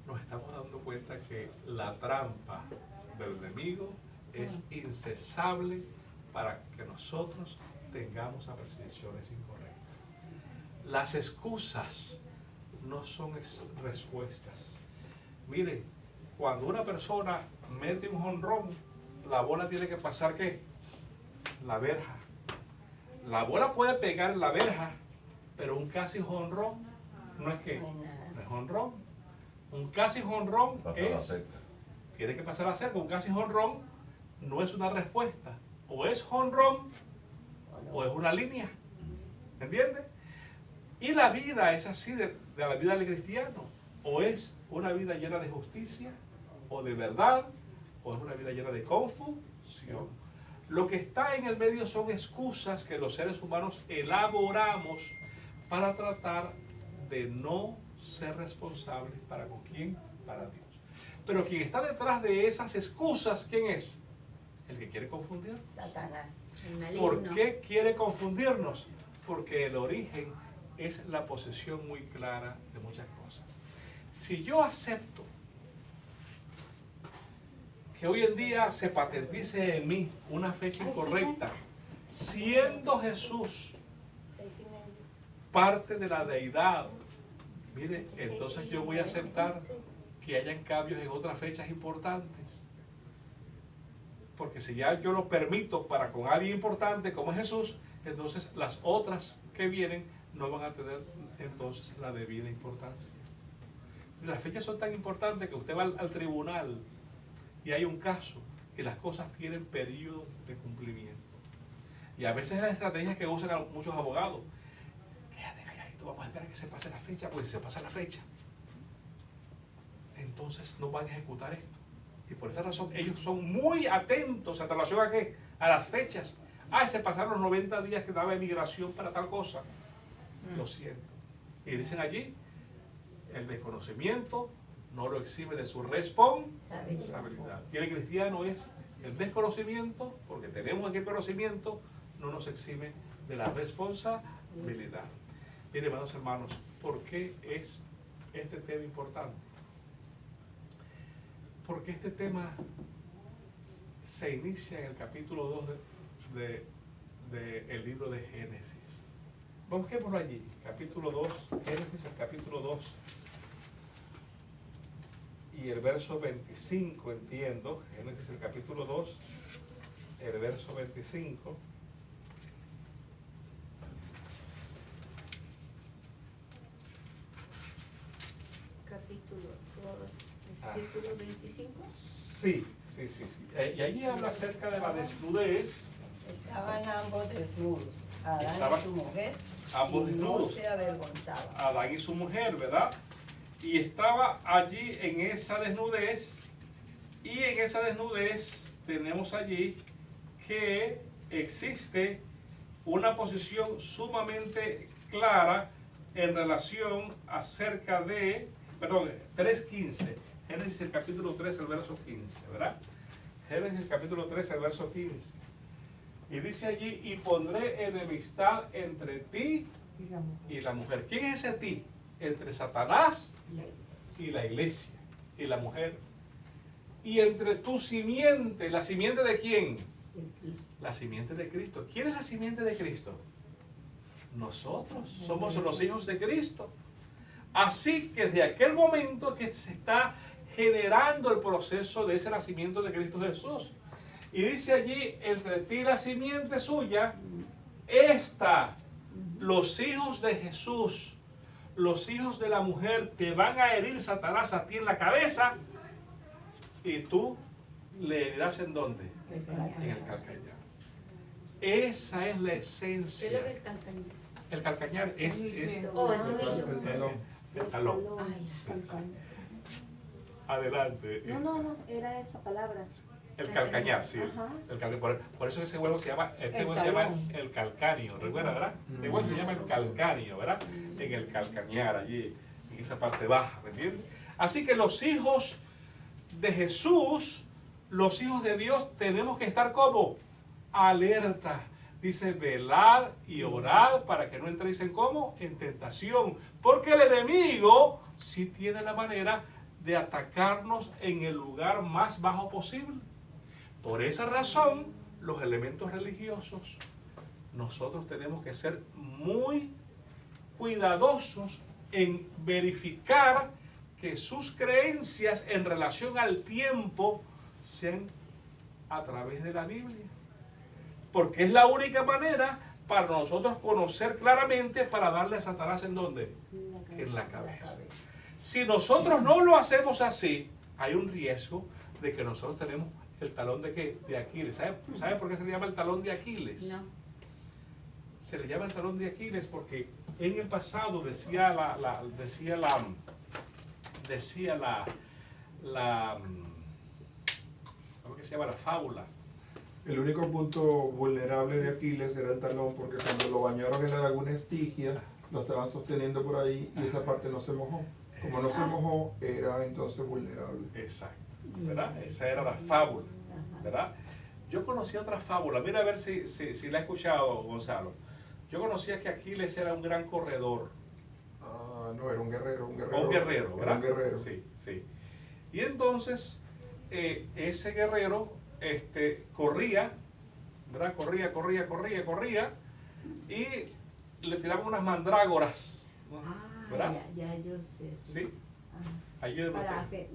nos estamos dando cuenta que la trampa del enemigo es incesable para que nosotros tengamos apreciaciones incorrectas. Las excusas no son respuestas. Miren, cuando una persona mete un jonrón, la bola tiene que pasar ¿qué? La verja. La bola puede pegar en la verja, pero un casi jonrón no es que no es jonrón. Un casi jonrón tiene que pasar a cerca. Un casi jonrón no es una respuesta. O es jonrón o es una línea. ¿Entiendes? Y la vida es así de la vida del cristiano. O es una vida llena de justicia, o de verdad, o es una vida llena de confusión. Lo que está en el medio son excusas que los seres humanos elaboramos para tratar de no ser responsables para con quién, para Dios. Pero quien está detrás de esas excusas, ¿quién es? El que quiere confundir. Satanás. ¿Por qué quiere confundirnos? Porque el origen es la posesión muy clara de muchas cosas. Si yo acepto que hoy en día se patentice en mí una fecha incorrecta, siendo Jesús parte de la deidad, mire, entonces yo voy a aceptar que hayan cambios en otras fechas importantes. Porque si ya yo lo permito para con alguien importante como es Jesús, entonces las otras que vienen no van a tener entonces la debida importancia. Las fechas son tan importantes que usted va al tribunal y hay un caso y las cosas tienen periodo de cumplimiento. Y a veces las estrategias que usan muchos abogados, quédate calladito, vamos a esperar que se pase la fecha, pues si se pasa la fecha, entonces no van a ejecutar esto. Y por esa razón ellos son muy atentos en relación a ¿qué? A las fechas. Se pasaron los 90 días que daba emigración para tal cosa. Lo siento. Y dicen allí, el desconocimiento no lo exime de su responsabilidad. Y el cristiano es el desconocimiento, porque tenemos aquí el conocimiento, no nos exime de la responsabilidad. Miren, hermanos, ¿por qué es este tema importante? Porque este tema se inicia en el capítulo 2 del libro de Génesis. Busquémoslo allí, capítulo 2, Génesis, el capítulo 2 y el verso 25, entiendo, Génesis, el capítulo 2, el verso 25. Capítulo 2, versículo 25. Sí. Y allí habla acerca de la desnudez. Estaban ambos desnudos, Adán y su mujer, ambos y desnudos. no se avergonzaban. Adán y su mujer, ¿verdad? Y estaba allí en esa desnudez, y en esa desnudez tenemos allí que existe una posición sumamente clara en relación acerca de, 3.15, Génesis el capítulo 3, el verso 15, ¿verdad? Génesis el capítulo 3, el verso 15. Y dice allí, y pondré enemistad entre ti y la mujer. ¿Quién es ese ti? Entre Satanás y la iglesia y la mujer. Y entre tu simiente, ¿la simiente de quién? La simiente de Cristo. ¿Quién es la simiente de Cristo? Nosotros somos los hijos de Cristo. Así que desde aquel momento que se está generando el proceso de ese nacimiento de Cristo Jesús. Y dice allí, entre ti y la simiente suya, los hijos de Jesús, los hijos de la mujer, te van a herir Satanás a ti en la cabeza, y tú le herirás ¿en dónde? En el calcañar. Esa es la esencia. ¿Qué es lo del calcañar? El calcañar es Oh, el tobillo. el talón. Ay, calcañar. Adelante. No, era esa palabra. El calcañar, sí. Ajá. Por eso ese huevo se llama, huevo se llama el calcáneo, ¿recuerda, verdad? El huevo se llama el calcáneo, ¿verdad? En el calcañar, allí, en esa parte baja, ¿me entiendes? Así que los hijos de Jesús, los hijos de Dios, tenemos que estar como alerta. Dice, velad y orad para que no entréis en ¿cómo? En tentación. Porque el enemigo sí tiene la manera de atacarnos en el lugar más bajo posible. Por esa razón, los elementos religiosos, nosotros tenemos que ser muy cuidadosos en verificar que sus creencias en relación al tiempo sean a través de la Biblia. Porque es la única manera para nosotros conocer claramente para darle a Satanás ¿en dónde? En la cabeza. Si nosotros no lo hacemos así, hay un riesgo de que nosotros tenemos el talón de ¿qué? De Aquiles. ¿Sabe por qué se le llama el talón de Aquiles? No. Se le llama el talón de Aquiles porque en el pasado decía ¿cómo que se llama? La fábula. El único punto vulnerable de Aquiles era el talón, porque cuando lo bañaron en la laguna Estigia, lo estaban sosteniendo por ahí y esa parte no se mojó. Como no se mojó, era entonces vulnerable. Exacto, ¿verdad? Esa era la fábula, ¿verdad? Yo conocía otra fábula, mira a ver si la he escuchado, Gonzalo. Yo conocía que Aquiles era un gran corredor. No, era un guerrero. Un guerrero, ¿verdad? Era un guerrero. Sí, sí. Y entonces, ese guerrero corría, ¿verdad? Corría, y le tiraban unas mandrágoras, ¿verdad? Ya, yo sé. Sí. Ayúdame. Para hacer,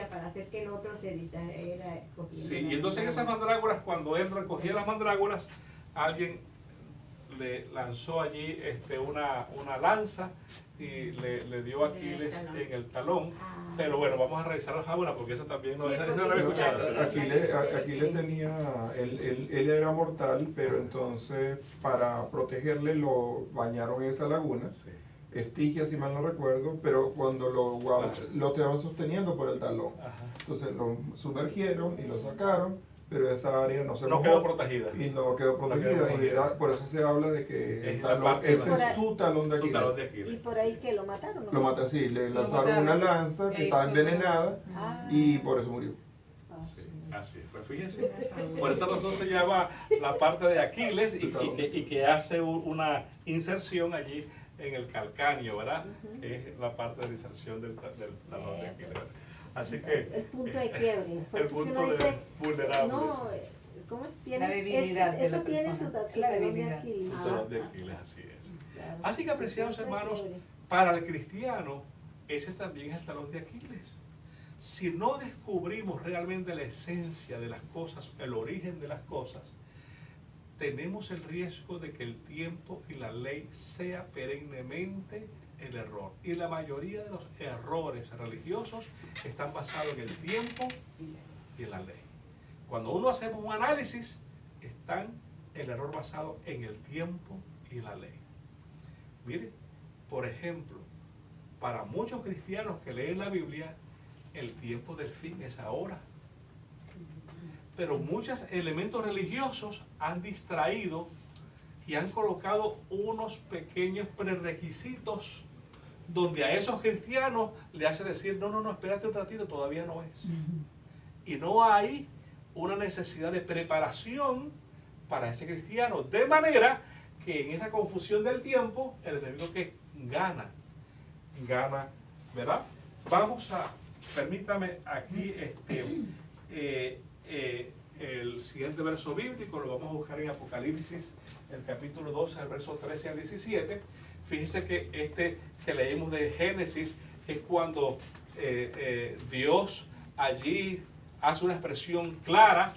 para hacer que el otro se distrajera. Sí, y entonces esas mandrágoras, cuando él recogía las mandrágoras, alguien le lanzó allí una lanza y le dio a Aquiles en el talón. Pero bueno, vamos a revisar la fábula porque esa también no, esa no la he escuchado. Aquiles tenía, él era mortal, pero entonces para protegerle lo bañaron en esa laguna. Sí. Estigia, si mal no recuerdo, pero cuando lo estaban sosteniendo por el talón. Ajá. Entonces lo sumergieron y lo sacaron, pero esa área no se mojó. quedó protegida. Y no quedó protegida. Y por eso se habla de que el talón, ese es su talón de Aquiles. ¿Y por ahí que lo mataron? Lo mataron, sí, le lanzaron una lanza que estaba envenenada y por eso murió. Sí, así fue, fíjense. Por esa razón se llama la parte de Aquiles y que hace una inserción allí en el calcáneo, ¿verdad? Es la parte de inserción del talón de Aquiles. Así que el punto de quiebre. El punto de vulnerable. No, ¿cómo tiene? La debilidad de la eso tiene persona. su La talón de debilidad. Aquiles. Su talón de Aquiles, así es. Claro. Así que, apreciados hermanos, para el cristiano, ese también es el talón de Aquiles. Si no descubrimos realmente la esencia de las cosas, el origen de las cosas, tenemos el riesgo de que el tiempo y la ley sea perennemente el error. Y la mayoría de los errores religiosos están basados en el tiempo y en la ley. Cuando uno hacemos un análisis, está el error basado en el tiempo y en la ley. Mire, por ejemplo, para muchos cristianos que leen la Biblia, el tiempo del fin es ahora. Pero muchos elementos religiosos han distraído y han colocado unos pequeños prerequisitos donde a esos cristianos le hace decir, no, espérate un ratito, todavía no es. Y no hay una necesidad de preparación para ese cristiano, de manera que en esa confusión del tiempo, el enemigo que gana, ¿verdad? Vamos a, permítame aquí el siguiente verso bíblico, lo vamos a buscar en Apocalipsis, el capítulo 12, el verso 13 al 17. Fíjense que que leímos de Génesis es cuando Dios allí hace una expresión clara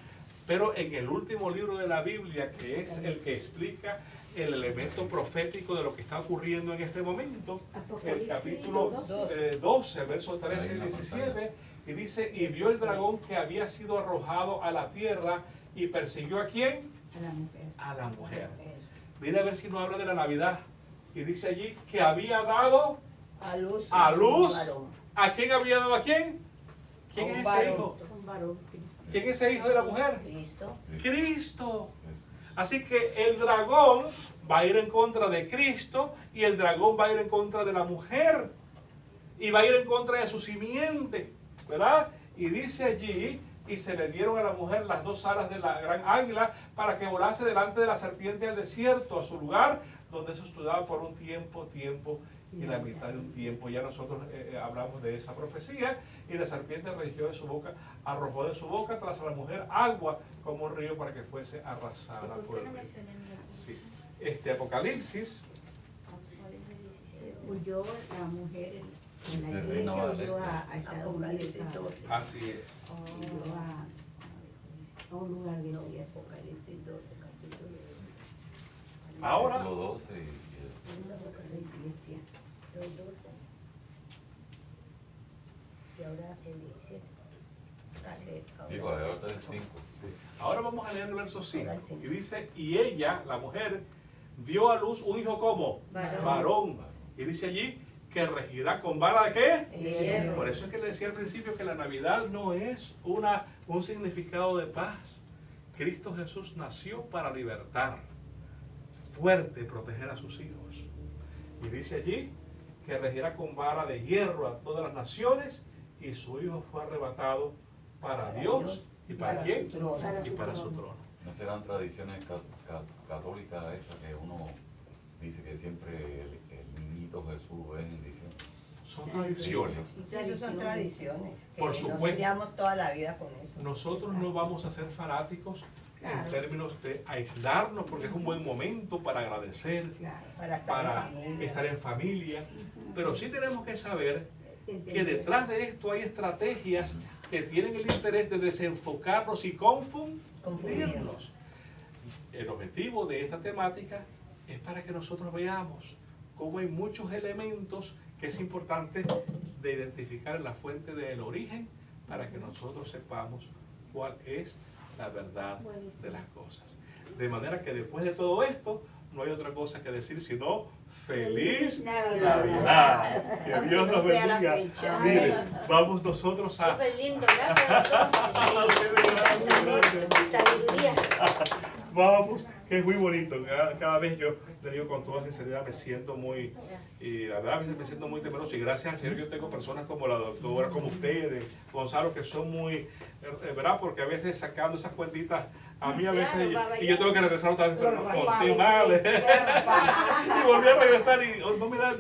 Pero en el último libro de la Biblia, que es el que explica el elemento profético de lo que está ocurriendo en este momento, el capítulo 12, versos 13 y 17, y dice, y vio el dragón que había sido arrojado a la tierra y persiguió ¿a quién? A la mujer. A la mujer. Mira a ver si no habla de la Navidad. Y dice allí que había dado A luz. a luz. Un varón. ¿A quién había dado a quién? ¿Quién es ese hijo? Un varón. ¿Quién es ese hijo de la mujer? Cristo. Cristo. Así que el dragón va a ir en contra de Cristo y el dragón va a ir en contra de la mujer y va a ir en contra de su simiente, ¿verdad? Y dice allí, y se le dieron a la mujer las 2 alas de la gran águila para que volase delante de la serpiente al desierto, a su lugar, donde se estudiaba por un tiempo y la mitad de un tiempo. Ya nosotros hablamos de esa profecía, y la serpiente arrojó de su boca tras a la mujer agua como un río para que fuese arrasada por el río. Sí. Apocalipsis. Huyó la mujer en la iglesia, huyó a Estados Unidos. Así es. Huyó a un lugar de Apocalipsis 12, capítulo 12. Ahora, Capítulo 12 la iglesia. 2:12. Y ahora el 17. digo, ahora está el 5. sí. Ahora vamos a leer el verso 5. Ahora sí. Y dice, y ella, la mujer, dio a luz un hijo como varón. Y dice allí que regirá con vara de qué? De hierro. Por eso es que le decía al principio que la Navidad no es un significado de paz. Cristo Jesús nació para libertar, fuerte, proteger a sus hijos. Y dice allí que regirá con vara de hierro a todas las naciones, y su hijo fue arrebatado para Dios. ¿Y para quién? su trono. Y para su trono. ¿No serán tradiciones católicas esas que uno dice que siempre el niñito Jesús es en diciembre? Son tradiciones. Esas son tradiciones. Que Por nos supuesto. criamos toda la vida con eso. Nosotros no vamos a ser fanáticos en términos de aislarnos, porque es un buen momento para agradecer, para estar en familia, pero sí tenemos que saber que detrás de esto hay estrategias que tienen el interés de desenfocarnos y confundirnos. El objetivo de esta temática es para que nosotros veamos cómo hay muchos elementos que es importante de identificar en la fuente del origen, para que nosotros sepamos cuál es la verdad de las cosas. De manera que después de todo esto, no hay otra cosa que decir sino ¡Feliz Navidad! Que Dios nos bendiga. Miren, vamos nosotros a... Súper lindo, gracias, sabiduría. Vamos, que es muy bonito. Cada vez yo le digo con toda sinceridad, me siento muy, y la verdad a veces me siento muy temeroso, y gracias al Señor yo tengo personas como la doctora, como ustedes, Gonzalo, que son muy, ¿verdad? Porque a veces sacando esas cuentitas, a mí a veces, y yo tengo que regresar otra vez, pero no conté mal. Y volví a regresar y no me da.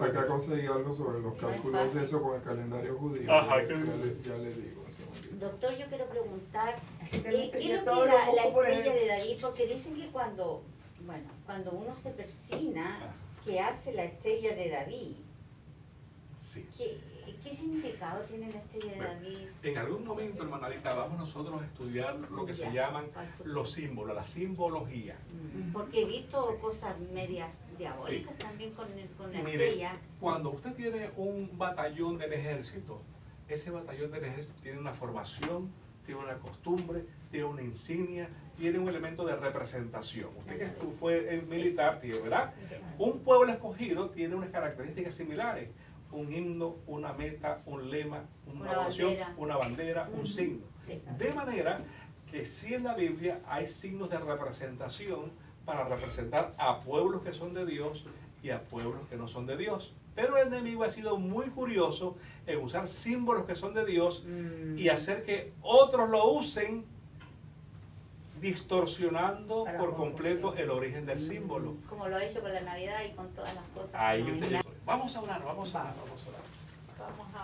Acá conseguí algo sobre los cálculos de eso con el calendario judío. Ajá, ya, ¿qué dice? ya le digo. Doctor, yo quiero preguntar, Así que ¿qué le es enseñé lo todo que lo la poco por estrella él. de David? Porque dicen que cuando uno se persina, que hace la estrella de David. Sí. ¿Qué significado tiene la estrella de David? En algún momento, hermanita, vamos nosotros a estudiar lo que se llaman los símbolos, la simbología. Porque he visto cosas medias diabólicas también con la Mire, estrella. cuando usted tiene un batallón del ejército, ese batallón del ejército tiene una formación, tiene una costumbre, tiene una insignia, tiene un elemento de representación. Usted que fue militar, tío, ¿verdad? Un pueblo escogido tiene unas características similares. Un himno, una meta, un lema, una oración, una bandera, un signo. De manera que sí en la Biblia hay signos de representación para representar a pueblos que son de Dios y a pueblos que no son de Dios. Pero el enemigo ha sido muy curioso en usar símbolos que son de Dios y hacer que otros lo usen, distorsionando por completo el origen del símbolo. Como lo ha hecho con la Navidad y con todas las cosas. Ahí usted... Vamos a orar. Vamos a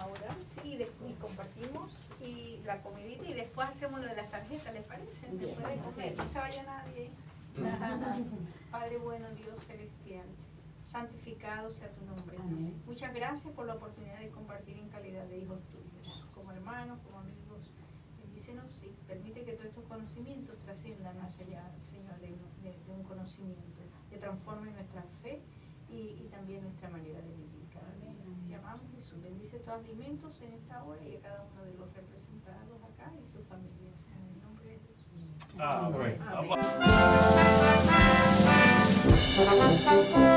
orar, sí, y compartimos y la comidita y después hacemos lo de las tarjetas, ¿les parece? Después de comer, no se vaya nadie. Padre bueno, Dios celestial, santificado sea tu nombre. Amén. Muchas gracias por la oportunidad de compartir en calidad de hijos tuyos, como hermanos, como amigos. bendícenos, sí, permite que todos estos conocimientos trasciendan más allá, Señor, de un conocimiento, que transforme nuestra fe y también nuestra manera de vivir cada día. Te amamos, Jesús, bendice estos alimentos en esta hora y a cada uno de los representados acá y sus familias, en el nombre de Jesús. Amén. Amén.